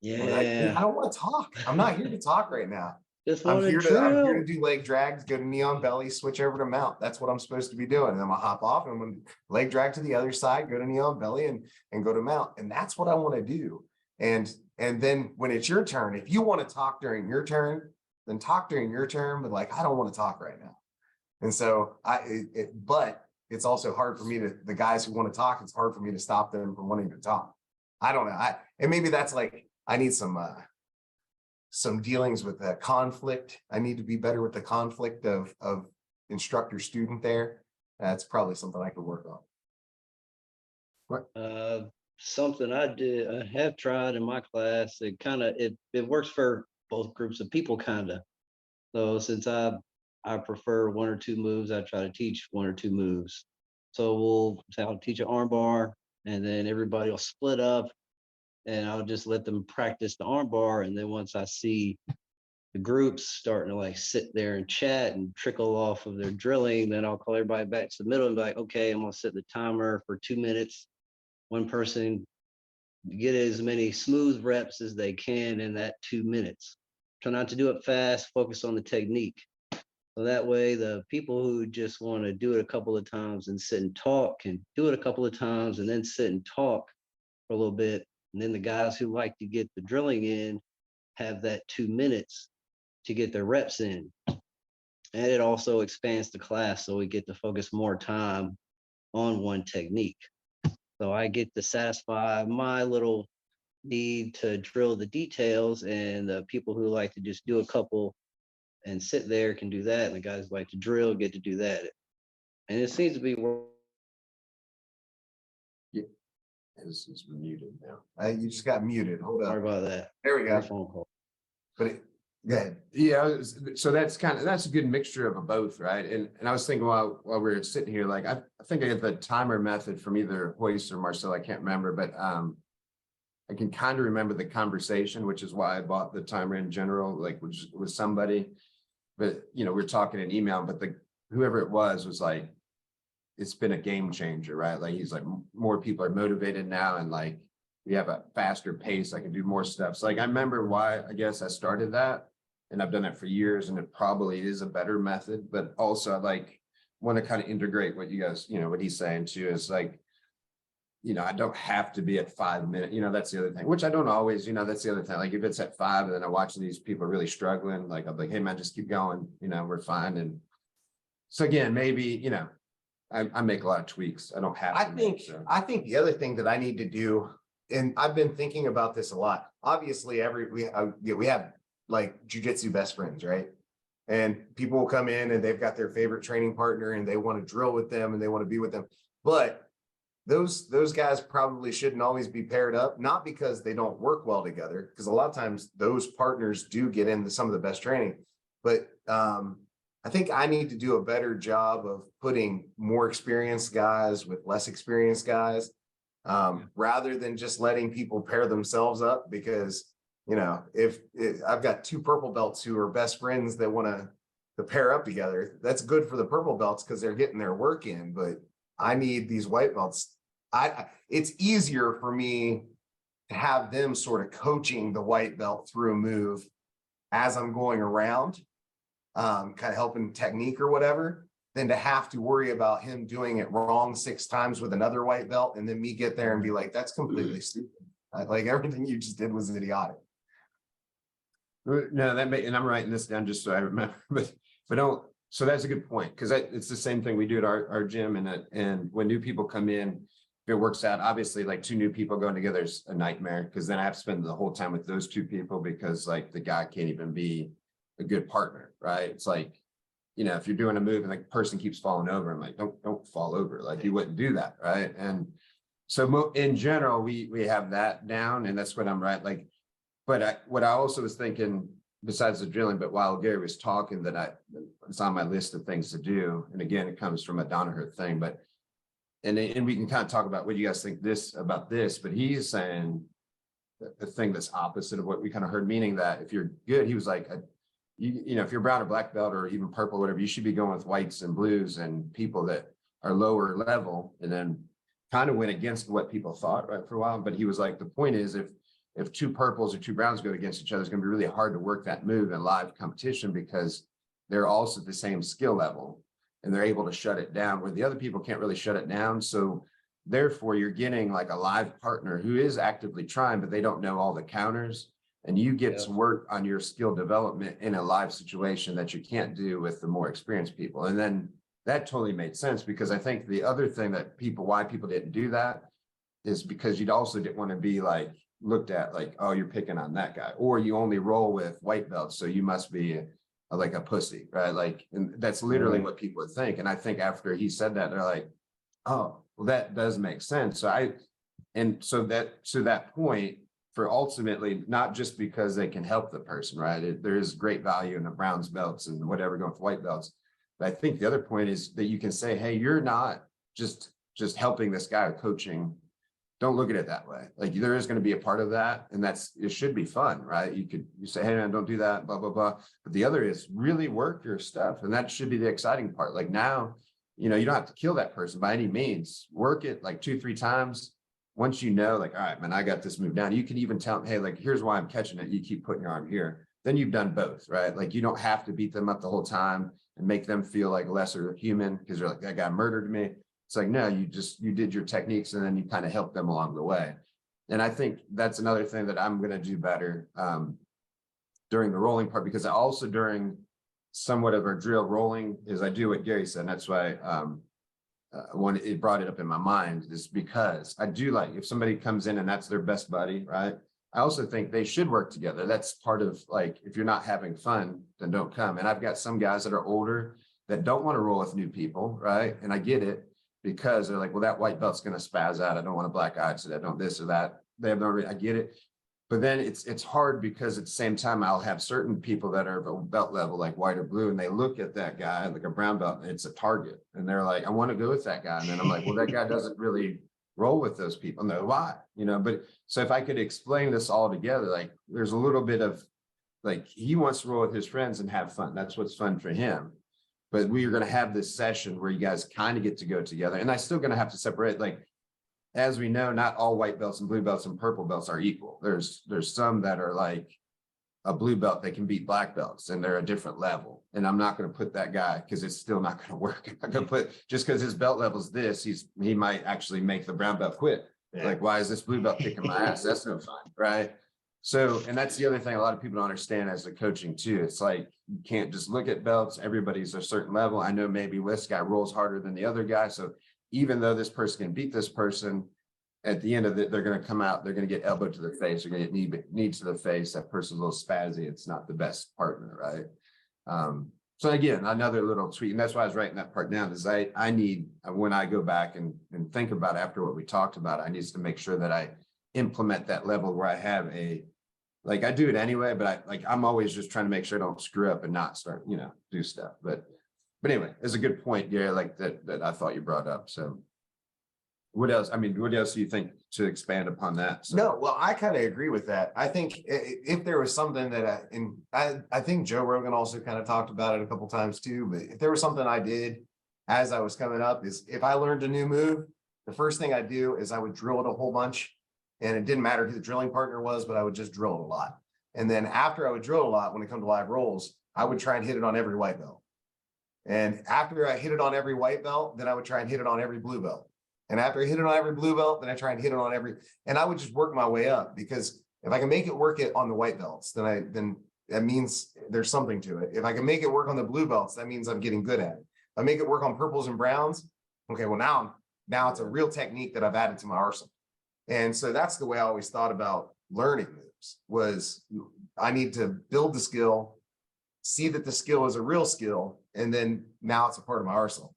I was like, Yeah. I don't want to talk. I'm not here to talk right now. Just I'm want to here to drill. do leg drags, go to knee on belly, switch over to mount. That's what I'm supposed to be doing. And then I'm gonna hop off and I'm gonna leg drag to the other side, go to knee on belly and go to mount. And that's what I want to do. And then when it's your turn, if you want to talk during your turn, then talk during your turn, but like, I don't want to talk right now. And so but it's also hard for me the guys who want to talk, it's hard for me to stop them from wanting to talk. I don't know. And maybe that's like, I need some dealings with that conflict. I need to be better with the conflict of instructor student there. That's probably something I could work on. Something I have tried in my class. It kind of it works for both groups of people, kind of. So since I prefer one or two moves, I try to teach one or two moves. So I'll teach an arm bar, and then everybody will split up, and I'll just let them practice the arm bar. And then once I see the groups starting to like sit there and chat and trickle off of their drilling, then I'll call everybody back to the middle and be like, okay, I'm gonna set the timer for 2 minutes. One person get as many smooth reps as they can in that 2 minutes. Try not to do it fast, focus on the technique. So that way the people who just want to do it a couple of times and sit and talk can do it a couple of times and then sit and talk for a little bit. And then the guys who like to get the drilling in have that 2 minutes to get their reps in. And it also expands the class, so we get to focus more time on one technique. So I get to satisfy my little need to drill the details, and the people who like to just do a couple and sit there can do that. And the guys who like to drill get to do that. And it seems to be working. It's muted now. You just got muted. Hold Sorry up. about that. There we go. Phone call. But go ahead. Yeah, so that's a good mixture of both, right? And I was thinking while we were sitting here, like I think I get the timer method from either Hoist or Marcel, I can't remember, but I can kind of remember the conversation, which is why I bought the timer in general, like with somebody. But we're talking in email, but whoever it was like, it's been a game changer, right? Like he's like, more people are motivated now, and like we have a faster pace. I can do more stuff. So like I remember why I guess I started that, and I've done it for years, and it probably is a better method. But also I like want to kind of integrate what you guys, what he's saying too, is like, I don't have to be at 5 minutes. That's the other thing, which I don't always, that's the other thing. Like if it's at 5 and then I watch these people really struggling, like I'm like, hey man, just keep going, we're fine. And so again, maybe, I make a lot of tweaks. I don't have to. I think the other thing that I need to do, and I've been thinking about this a lot. Obviously, we have like jujitsu best friends, right? And people will come in and they've got their favorite training partner and they want to drill with them and they want to be with them. But those guys probably shouldn't always be paired up, not because they don't work well together, because a lot of times those partners do get into some of the best training. But I think I need to do a better job of putting more experienced guys with less experienced guys, rather than just letting people pair themselves up. Because, if I've got 2 purple belts who are best friends that want to pair up together, that's good for the purple belts because they're getting their work in. But I need these white belts. It's easier for me to have them sort of coaching the white belt through a move as I'm going around, kind of helping technique or whatever, than to have to worry about him doing it wrong 6 times with another white belt and then me get there and be like, that's completely stupid. Like everything you just did was idiotic. No, and I'm writing this down just so I remember, but don't. So that's a good point, because it's the same thing we do at our gym, and when new people come in, if it works out, obviously like 2 new people going together is a nightmare, because then I have to spend the whole time with those 2 people, because like the guy can't even be a good partner, right? It's like, if you're doing a move and the person keeps falling over, I'm like, don't fall over, like you wouldn't do that, right? And so in general, we have that down, and that's what I'm right, like. But what I also was thinking, besides the drilling, but while Gary was talking, it's on my list of things to do. And again, it comes from a Donaher thing, but and we can kind of talk about what you guys think about this, but he's saying the thing that's opposite of what we kind of heard, meaning that if you're good, he was like, you know, if you're brown or black belt or even purple, whatever, you should be going with whites and blues and people that are lower level, and then kind of went against what people thought, right, for a while. But he was like, the point is, if two purples or two browns go against each other, it's going to be really hard to work that move in live competition because they're also the same skill level and they're able to shut it down where the other people can't really shut it down. So therefore you're getting like a live partner who is actively trying, but they don't know all the counters, and you get to work on your skill development in a live situation that you can't do with the more experienced people. And then that totally made sense, because I think the other thing that why people didn't do that is because you'd also didn't want to be like looked at like, oh, you're picking on that guy, or you only roll with white belts, so you must be like a pussy, right? Like, and that's literally what people would think. And I think after he said that, they're like, oh, well, that does make sense. So that point, for ultimately, not just because they can help the person, right? There is great value in the Browns belts and whatever going for white belts. But I think the other point is that you can say, hey, you're not just helping this guy or coaching. Don't look at it that way. Like, there is going to be a part of that, and it should be fun, right? You say, hey man, don't do that, blah, blah, blah. But the other is really work your stuff. And that should be the exciting part. Like, now, you know, you don't have to kill that person by any means. Work it like 2-3 times. Once you know, like, all right, man, I got this move down. You can even tell them, hey, like, here's why I'm catching it. You keep putting your arm here. Then you've done both, right? Like, you don't have to beat them up the whole time and make them feel like lesser human because they're like, that guy murdered me. It's like, no, you did your techniques and then you kind of help them along the way. And I think that's another thing that I'm going to do better during the rolling part, because I also, during somewhat of our drill rolling, is I do what Gary said. And that's why when it brought it up in my mind, is because I do like, if somebody comes in and that's their best buddy, right? I also think they should work together. That's part of, like, if you're not having fun, then don't come. And I've got some guys that are older that don't want to roll with new people, right? And I get it, because they're like, well, that white belt's going to spaz out. I don't want a black eye, so I don't this or that. They have no, I get it. But then it's hard, because at the same time, I'll have certain people that are of a belt level, like white or blue, and they look at that guy like a brown belt, and it's a target. And they're like, I want to go with that guy. And then I'm like, well, that guy doesn't really roll with those people. No, why? You know, but so if I could explain this all together, like, there's a little bit of, like, he wants to roll with his friends and have fun. That's what's fun for him. But we are going to have this session where you guys kind of get to go together. And I'm still going to have to separate, like, as we know, not all white belts and blue belts and purple belts are equal. There's some that are like a blue belt that can beat black belts, and they're a different level. And I'm not going to put that guy, because it's still not going to work. I'm not going to put, just because his belt level is this, he might actually make the brown belt quit. Yeah. Like, why is this blue belt kicking my ass? That's no fun, right? So, and that's the other thing a lot of people don't understand as the coaching too. It's like, you can't just look at belts. Everybody's a certain level. I know maybe this guy rolls harder than the other guy. So even though this person can beat this person, at the end of it, they're going to come out, they're going to get elbow to the face, they're going to get knee to the face. That person's a little spazzy. It's not the best partner, right? So again, another little tweak, and that's why I was writing that part down, is I need, when I go back and think about after what we talked about, I need to make sure that I implement that level where I have like, I do it anyway, but I'm always just trying to make sure I don't screw up and not start, do stuff. But anyway, it's a good point, Gary, like that I thought you brought up. So what else? I mean, what else do you think to expand upon that? So. No, well, I kind of agree with that. I think if there was something that I think Joe Rogan also kind of talked about it a couple times too, but if there was something I did as I was coming up, is if I learned a new move, the first thing I do is I would drill it a whole bunch. And it didn't matter who the drilling partner was, but I would just drill it a lot. And then after I would drill a lot, when it comes to live rolls, I would try and hit it on every white belt. And after I hit it on every white belt, then I would try and hit it on every blue belt. And after I hit it on every blue belt, then I try and hit it on and I would just work my way up, because if I can make it work it on the white belts, then that means there's something to it. If I can make it work on the blue belts, that means I'm getting good at it. If I make it work on purples and browns, okay, well now it's a real technique that I've added to my arsenal. And so that's the way I always thought about learning moves, was I need to build the skill, see that the skill is a real skill, and then now it's a part of my arsenal.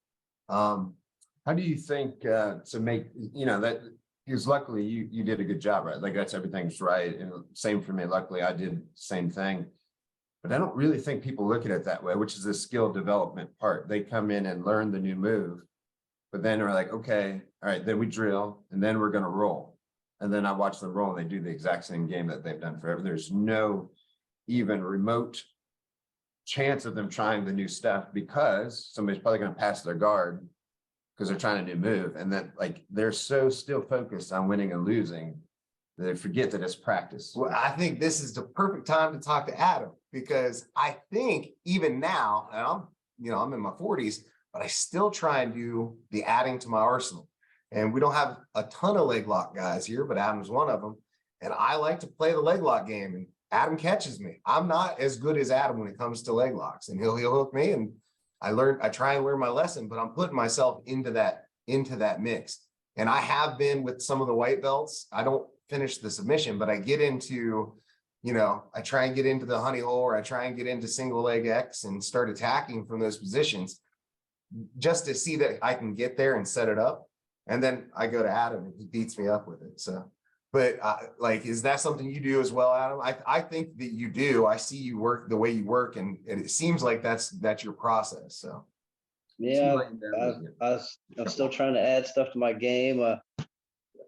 How do you think to make, that because luckily you did a good job, right? Like that's everything's right. And same for me. Luckily, I did the same thing. But I don't really think people look at it that way, which is the skill development part. They come in and learn the new move, but then are like, okay, all right, then we drill and then we're gonna roll. And then I watch them roll and they do the exact same game that they've done forever. There's no even remote chance of them trying the new stuff because somebody's probably gonna pass their guard because they're trying a new move. And then like they're so still focused on winning and losing, they forget that it's practice. Well, I think this is the perfect time to talk to Adam because I think even now, and I'm in my 40s, but I still try and do the adding to my arsenal. And we don't have a ton of leg lock guys here, but Adam's one of them. And I like to play the leg lock game. And Adam catches me. I'm not as good as Adam when it comes to leg locks, and he'll hook me. And I try and learn my lesson, but I'm putting myself into that mix. And I have been with some of the white belts. I don't finish the submission, but I get into, I try and get into the honey hole, or I try and get into single leg X and start attacking from those positions just to see that I can get there and set it up. And then I go to Adam and he beats me up with it. So, but like, is that something you do as well, Adam? I think that you do. I see you work the way you work, and it seems like that's your process. So. Yeah, I'm still trying to add stuff to my game. I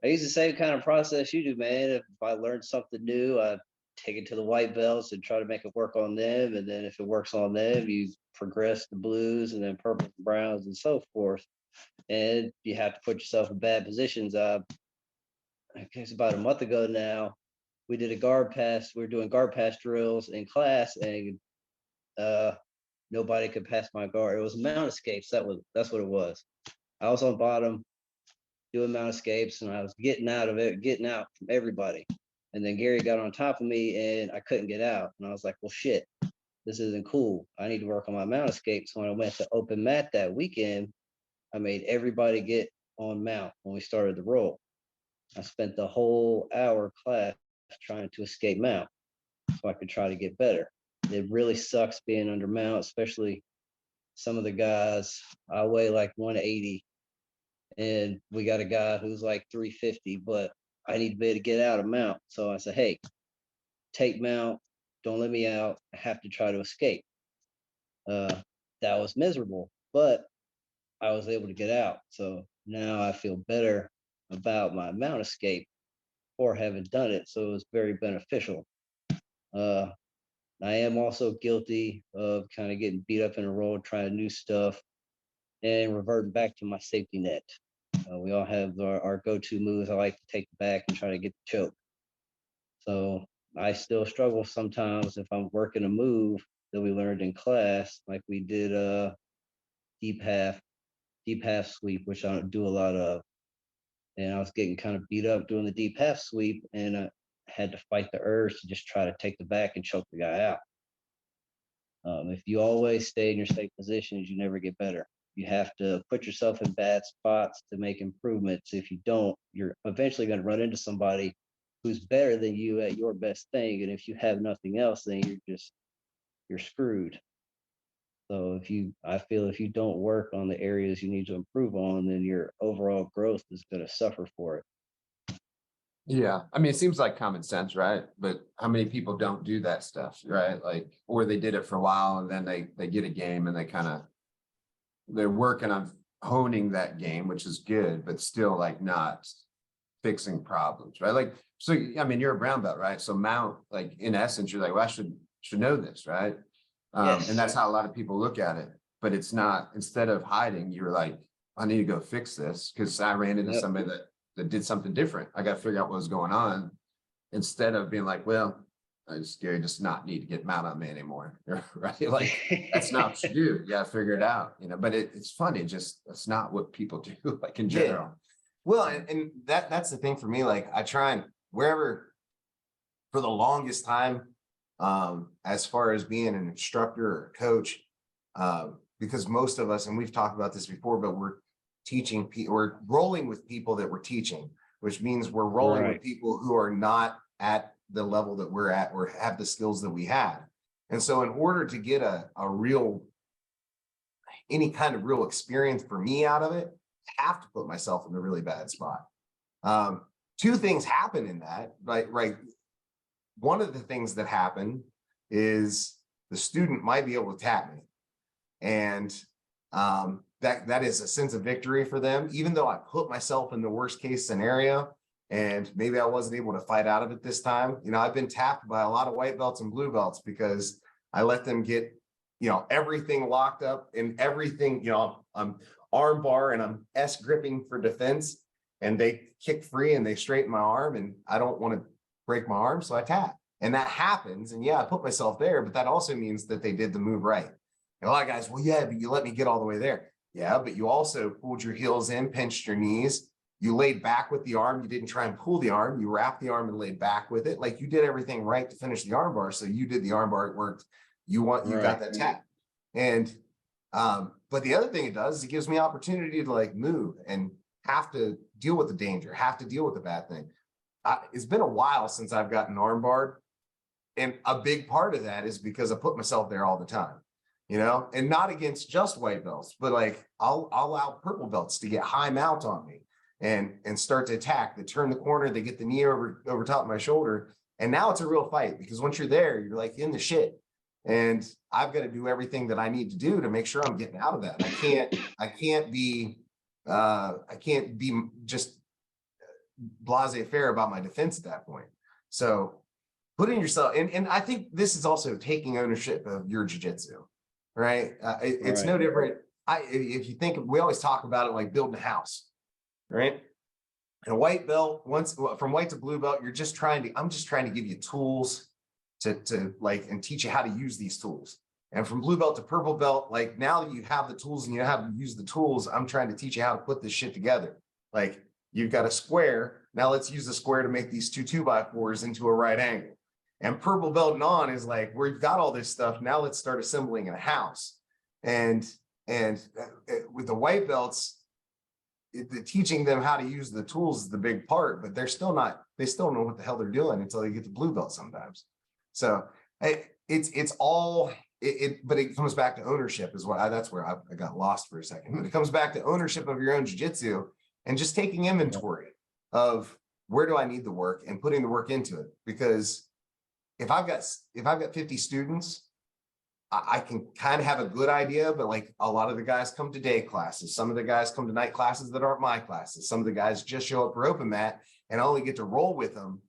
use the same kind of process you do, man. If I learn something new, I take it to the white belts and try to make it work on them. And then if it works on them, you progress the blues and then purples and browns and so forth. And you have to put yourself in bad positions. I guess about a month ago now, we did a guard pass. We were doing guard pass drills in class, and nobody could pass my guard. It was mount escapes. That's what it was. I was on bottom doing mount escapes, and I was getting out from everybody. And then Gary got on top of me and I couldn't get out. And I was like, well, shit, this isn't cool. I need to work on my mount escapes. So when I went to open mat that weekend, I made everybody get on mount when we started the roll. I spent the whole hour class trying to escape mount so I could try to get better. It really sucks being under mount, especially some of the guys. I weigh like 180 and we got a guy who's like 350, but I need to be able to get out of mount. So I said, hey, take mount, don't let me out. I have to try to escape. That was miserable, but I was able to get out. So now I feel better about my mount escape or having done it. So it was very beneficial. I am also guilty of kind of getting beat up in a roll, trying new stuff, and reverting back to my safety net. We all have our go-to moves. I like to take the back and try to get the choke. So I still struggle sometimes if I'm working a move that we learned in class, like we did deep half sweep, which I don't do a lot of. And I was getting kind of beat up doing the deep half sweep, and I had to fight the urge to just try to take the back and choke the guy out. If you always stay in your safe positions, you never get better. You have to put yourself in bad spots to make improvements. If you don't, you're eventually going to run into somebody who's better than you at your best thing. And if you have nothing else, then you're screwed. So I feel if you don't work on the areas you need to improve on, then your overall growth is going to suffer for it. Yeah, I mean, it seems like common sense, right? But how many people don't do that stuff, right? Like, or they did it for a while and then they get a game and they're working on honing that game, which is good, but still like not fixing problems, right? Like, so, I mean, you're a brown belt, right? So mount, like in essence, you're like, well, I should know this, right? Yes. And that's how a lot of people look at it, but it's not. Instead of hiding, you're like, I need to go fix this because I ran into somebody that did something different. I got to figure out what was going on instead of being like, well, Gary does not need to get mount on me anymore, right? Like that's not what you do. You got to figure it out, but it's funny. Just that's not what people do, like in general. Yeah. Well, and that's the thing for me. Like I try and wherever for the longest time, as far as being an instructor or a coach, because most of us, and we've talked about this before, but we're teaching people, we're rolling with people that we're teaching, which means we're rolling with people who are not at the level that we're at or have the skills that we had. And so in order to get any kind of real experience for me out of it, I have to put myself in a really bad spot. Two things happen in that, right? One of the things that happen is the student might be able to tap me. And that is a sense of victory for them, even though I put myself in the worst case scenario and maybe I wasn't able to fight out of it this time. You know, I've been tapped by a lot of white belts and blue belts because I let them get, you know, everything locked up and everything, you know, I'm arm bar and I'm S gripping for defense and they kick free and they straighten my arm and I don't want to break my arm. So I tap and that happens. And yeah, I put myself there, but that also means that they did the move right. And a lot of guys, well, yeah, but you let me get all the way there. Yeah, but you also pulled your heels in, pinched your knees. You laid back with the arm. You didn't try and pull the arm. You wrapped the arm and laid back with it. Like you did everything right to finish the arm bar. So you did the arm bar. It worked. You got that tap. And, but the other thing it does is it gives me opportunity to like move and have to deal with the danger, have to deal with the bad thing. It's been a while since I've gotten arm barred. And a big part of that is because I put myself there all the time. You know, and not against just white belts, but like I'll allow purple belts to get high mount on me and start to attack. They turn the corner, they get the knee over top of my shoulder. And now it's a real fight because once you're there, you're like in the shit. And I've got to do everything that I need to do to make sure I'm getting out of that. I can't be just laissez-faire about my defense at that point. So putting yourself and I think this is also taking ownership of your jiu-jitsu. Right. It's no different. If you think we always talk about it like building a house, right? And a white belt, once from white to blue belt, I'm just trying to give you tools to like and teach you how to use these tools. And from blue belt to purple belt, like now that you have the tools and you know how to use the tools, I'm trying to teach you how to put this shit together. Like you've got a square. Now let's use the square to make these two 2x4s into a right angle. And purple belt and on is like, we've got all this stuff. Now let's start assembling a house. And with the white belts, the teaching them how to use the tools is the big part, but they still don't know what the hell they're doing until they get the blue belt sometimes. So it's all, but it comes back to ownership is that's where I got lost for a second, but it comes back to ownership of your own jiu-jitsu and just taking inventory of where do I need the work and putting the work into it. Because if I've got 50 students, I can kind of have a good idea, but like a lot of the guys come to day classes. Some of the guys come to night classes that aren't my classes. Some of the guys just show up for open mat and I only get to roll with them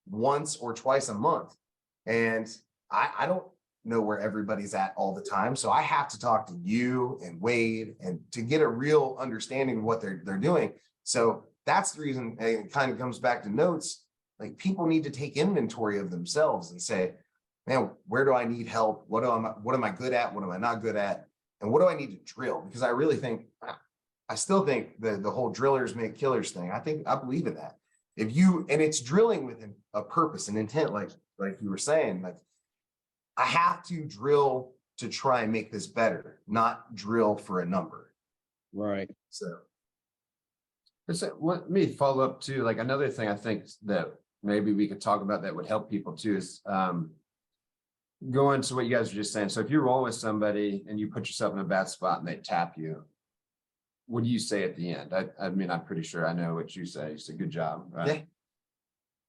once or twice a month. And I don't know where everybody's at all the time. So I have to talk to you and Wade and to get a real understanding of what they're doing. So that's the reason it kind of comes back to notes. Like people need to take inventory of themselves and say, man, where do I need help? What am I good at? What am I not good at? And what do I need to drill? Because I still think the whole drillers make killers thing. I believe in that. And it's drilling with a purpose and intent, like you were saying, like I have to drill to try and make this better, not drill for a number. Right. So. Let me follow up to like another thing I think that maybe we could talk about that would help people too is going to what you guys were just saying. So if you're rolling with somebody and you put yourself in a bad spot and they tap you, what do you say at the end? I mean, I'm pretty sure I know what you say. You say, good job, right? Yeah.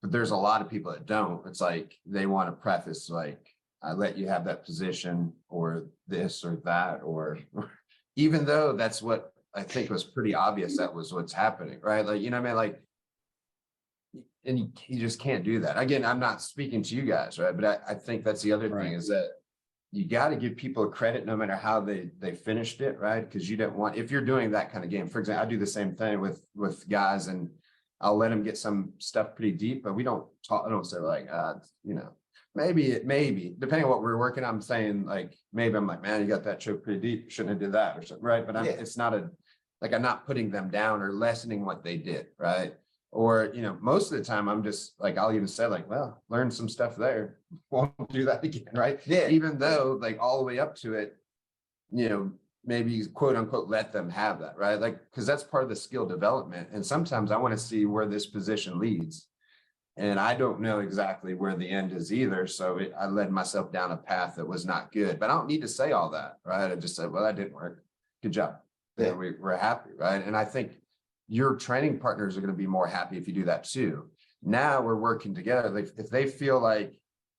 But there's a lot of people that don't. It's like they want to preface like, I let you have that position or this or that, or even though that's what I think was pretty obvious that was what's happening, right? Like, you know what I mean? Like, and you just can't do that. Again, I'm not speaking to you guys, right? But I think that's the other thing is that you got to give people credit no matter how they finished it, right? Because you don't want, if you're doing that kind of game, for example, I do the same thing with guys and I'll let them get some stuff pretty deep, but we don't talk, I don't say like, you know, maybe depending on what we're working on, I'm saying like, maybe I'm like, man, you got that choke pretty deep. Shouldn't have did that or something, right? But it's not I'm not putting them down or lessening what they did, right? Or, you know, most of the time I'm just like, I'll even say like, well, learn some stuff there. Won't do that again, right? Yeah. Even though like all the way up to it, you know, maybe quote unquote, let them have that, right? Like, because that's part of the skill development. And sometimes I want to see where this position leads. And I don't know exactly where the end is either. So I led myself down a path that was not good, but I don't need to say all that, right? I just said, well, that didn't work. Good job. Yeah, we're happy, right? And I think your training partners are going to be more happy if you do that too. Now we're working together. Like if they feel like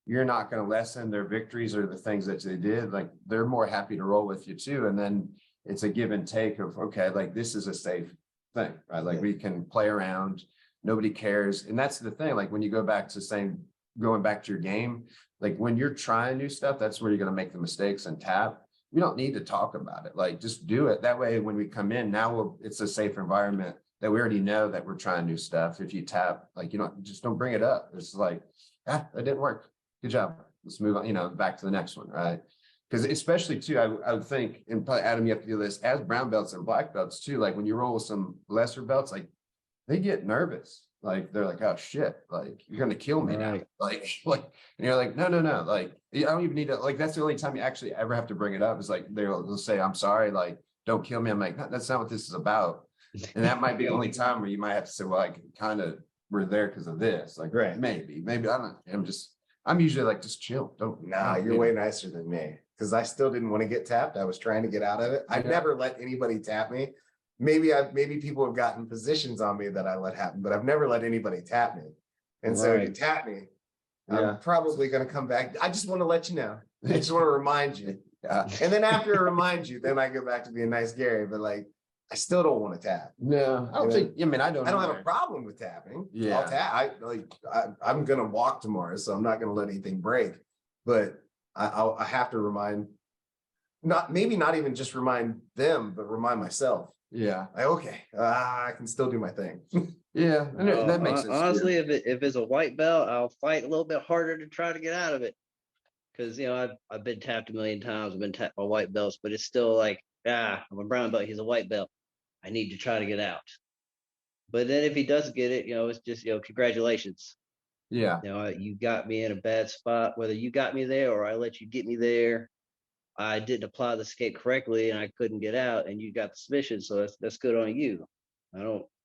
you're not going to lessen their victories or the things that they did, like they're more happy to roll with you too. And then it's a give and take of, okay, like this is a safe thing, right? Like we can play around, nobody cares. And that's the thing, like when you go back to saying, going back to your game, like when you're trying new stuff, that's where you're going to make the mistakes and tap. We don't need to talk about it. Like just do it. That way, when we come in now, it's a safe environment that we already know that we're trying new stuff. If you tap, like, just don't bring it up. It's like, that didn't work. Good job. Let's move on, back to the next one, right? Because especially too, I would think, and probably Adam, you have to do this as brown belts and black belts too. Like when you roll with some lesser belts, like they get nervous. Like they're like, oh shit, like you're gonna kill me now. Like, and you're like, no. Like, I don't even need to, like, that's the only time you actually ever have to bring it up is like they'll say, I'm sorry, like, don't kill me. I'm like, that's not what this is about. And that might be the only time where you might have to say, well, I kind of were there because of this. Like, Right. maybe I don't, I'm usually like, just chill. Nah, you're way nicer than me. Cause I still didn't want to get tapped. I was trying to get out of it. I've Yeah. never let anybody tap me. Maybe people have gotten positions on me that I let happen, but I've never let anybody tap me. And so you Right. tap me, Yeah. I'm probably gonna come back. I just want to let you know. I just want to remind you. Yeah. And then after I remind you, then I go back to being nice Gary. But like, I still don't want to tap. No, I don't think, I don't have either. a problem with tapping. Yeah. I'll tap. I'm gonna walk tomorrow, so I'm not gonna let anything break. But I have to remind, not even just remind them, but remind myself. Yeah. Like, okay, I can still do my thing. Yeah. And that makes sense. Honestly, if it's a white belt, I'll fight a little bit harder to try to get out of it. Because I've been tapped a million times. I've been tapped by white belts, but it's still like, I'm a brown belt. He's a white belt. I need to try to get out. But then if he does get it, it's just congratulations. Yeah. You got me in a bad spot. Whether you got me there or I let you get me there, I didn't apply the escape correctly and I couldn't get out, and you got the submission. So that's good on you. I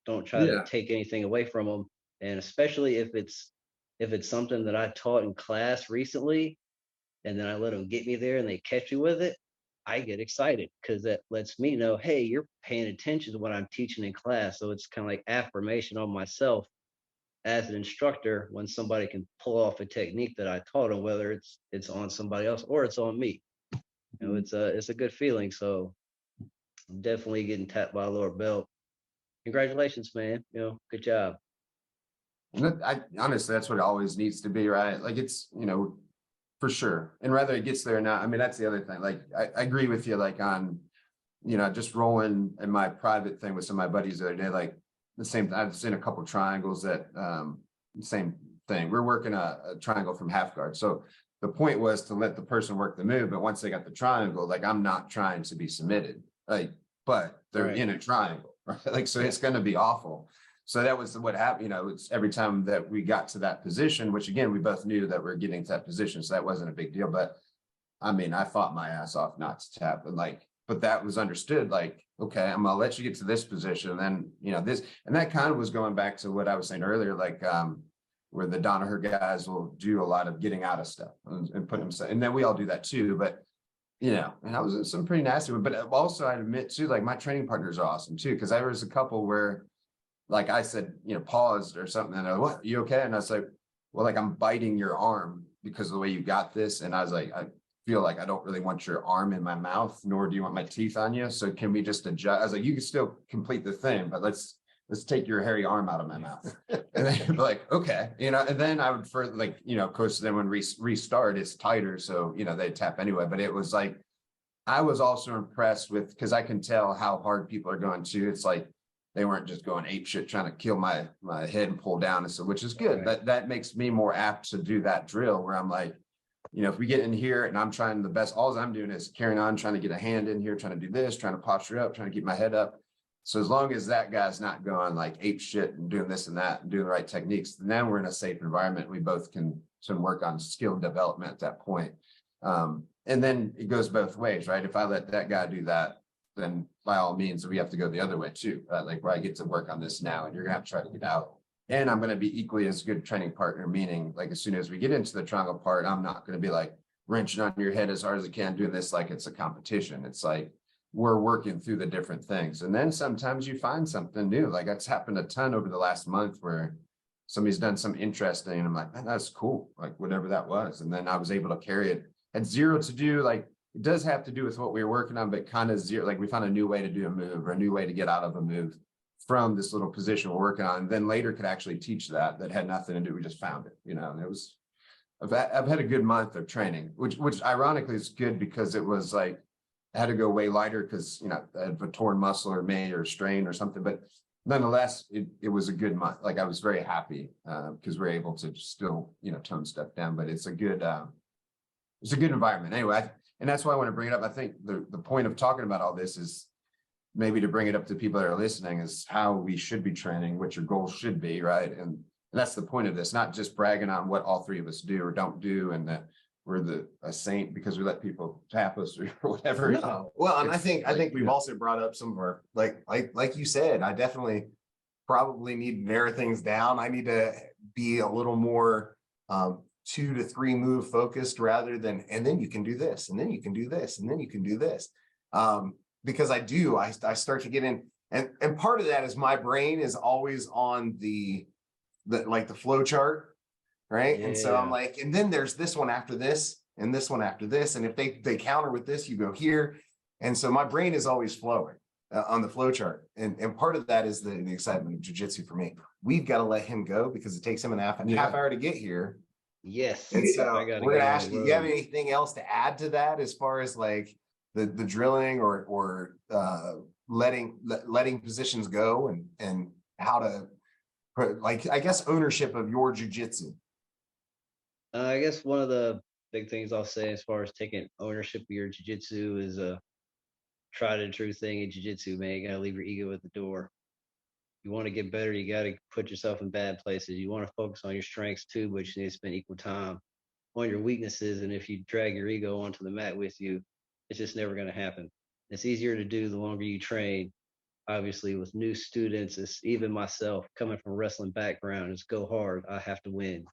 don't try Yeah. to take anything away from them, and especially if it's something that I taught in class recently, and then I let them get me there and they catch me with it, I get excited because that lets me know, hey, you're paying attention to what I'm teaching in class. So it's kind of like affirmation on myself as an instructor when somebody can pull off a technique that I taught them, whether it's on somebody else or it's on me. It's a good feeling. So I'm definitely getting tapped by a lower belt. Congratulations, man. Good job. Honestly, that's what it always needs to be, right? Like it's, for sure. And whether it gets there or not, that's the other thing. Like I agree with you, like on, just rolling in my private thing with some of my buddies the other day, like the same, I've seen a couple triangles that, same thing. We're working a triangle from half guard. So the point was to let the person work the move, but once they got the triangle, like I'm not trying to be submitted, like, but they're Right. in a triangle, right? Like, so it's going to be awful. So that was what happened, it's every time that we got to that position, which again, we both knew that we're getting to that position. So that wasn't a big deal, but I fought my ass off not to tap, and but that was understood. Like, okay, I'm gonna let you get to this position. And then, this, and that kind of was going back to what I was saying earlier, like, where the Danaher guys will do a lot of getting out of stuff and put them, and then we all do that too. But, and I was in some pretty nasty one, but also I admit too, like my training partners are awesome too. Cause there was a couple where, like I said, paused or something. And I was, what, you okay? And I was like, well, like I'm biting your arm because of the way you got this. And I was like, I feel like I don't really want your arm in my mouth, nor do you want my teeth on you. So can we just adjust? I was like, you can still complete the thing, but let's take your hairy arm out of my mouth. And then like, okay, and then I would further, like, of course, then when restart, it's tighter. So, they tap anyway, but it was like, I was also impressed with, cause I can tell how hard people are going to. It's like, they weren't just going ape shit trying to kill my head and pull down, and so, which is good. Right. That makes me more apt to do that drill where I'm like, if we get in here and I'm trying the best, all I'm doing is carrying on, trying to get a hand in here, trying to do this, trying to posture up, trying to keep my head up. So as long as that guy's not going like ape shit and doing this and that and doing the right techniques, then we're in a safe environment. We both can sort of work on skill development at that point. And then it goes both ways, right? If I let that guy do that, then by all means, we have to go the other way too. Like where I get to work on this now, and you're gonna have to try to get out. And I'm gonna be equally as good training partner, meaning like as soon as we get into the triangle part, I'm not gonna be like wrenching on your head as hard as I can, doing this like it's a competition. It's like, we're working through the different things. And then sometimes you find something new. Like that's happened a ton over the last month where somebody's done some interesting and I'm like, man, that's cool. Like whatever that was. And then I was able to carry it. Had zero to do, like it does have to do with what we were working on, but kind of zero, like we found a new way to do a move or a new way to get out of a move from this little position we're working on. Then later could actually teach that had nothing to do. We just found it, and it was, I've had a good month of training, which ironically is good because it was like, I had to go way lighter because, I had a torn muscle or may or strain or something, but nonetheless, it was a good month. Like I was very happy because we're able to still, tone stuff down, but it's a good environment. Anyway, and that's why I want to bring it up. I think the point of talking about all this is maybe to bring it up to people that are listening is how we should be training, what your goals should be, right? And that's the point of this, not just bragging on what all three of us do or don't do and that we're a saint because we let people tap us or whatever. No. Well, and I think we've yeah. also brought up some of our, like you said, I definitely probably need to narrow things down. I need to be a little more 2 to 3 move focused rather than, and then you can do this, and then you can do this, and then you can do this. Because I start to get in, and part of that is my brain is always on the flow chart. Right. And so I'm Yeah. like, and then there's this one after this, and this one after this. And if they counter with this, you go here. And so my brain is always flowing on the flow chart. And part of that is the excitement of jujitsu for me. We've got to let him go because it takes him a half hour to get here. Yes. And so I gotta we're gonna get on ask the you, do you have road. anything else to add to that as far as like the drilling or letting positions go and how to like, I guess, ownership of your jujitsu? I guess one of the big things I'll say as far as taking ownership of your jiu-jitsu is a tried and true thing in jiu-jitsu, man. You gotta leave your ego at the door. You want to get better, you gotta put yourself in bad places. You want to focus on your strengths too, but you need to spend equal time on your weaknesses. And if you drag your ego onto the mat with you, it's just never gonna happen. It's easier to do the longer you train. Obviously, with new students, it's even myself coming from a wrestling background, it's go hard. I have to win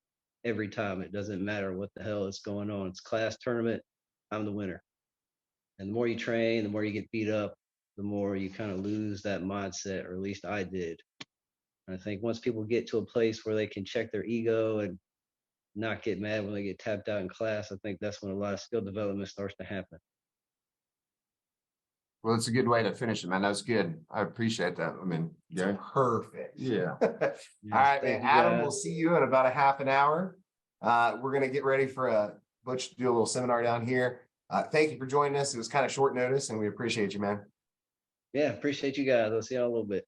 every time. It doesn't matter what the hell is going on. It's class tournament. I'm the winner. And the more you train, the more you get beat up, the more you kind of lose that mindset, or at least I did. And I think once people get to a place where they can check their ego and not get mad when they get tapped out in class, I think that's when a lot of skill development starts to happen. Well, it's a good way to finish it, man. That was good. I appreciate that. I mean, yeah. Perfect. Yeah. All right, man. Thank you, Adam, guys. we'll see you in about a half an hour. We're gonna get ready for Butch to do a little seminar down here. Thank you for joining us. It was kind of short notice, and we appreciate you, man. Yeah, appreciate you guys. I'll see y'all in a little bit.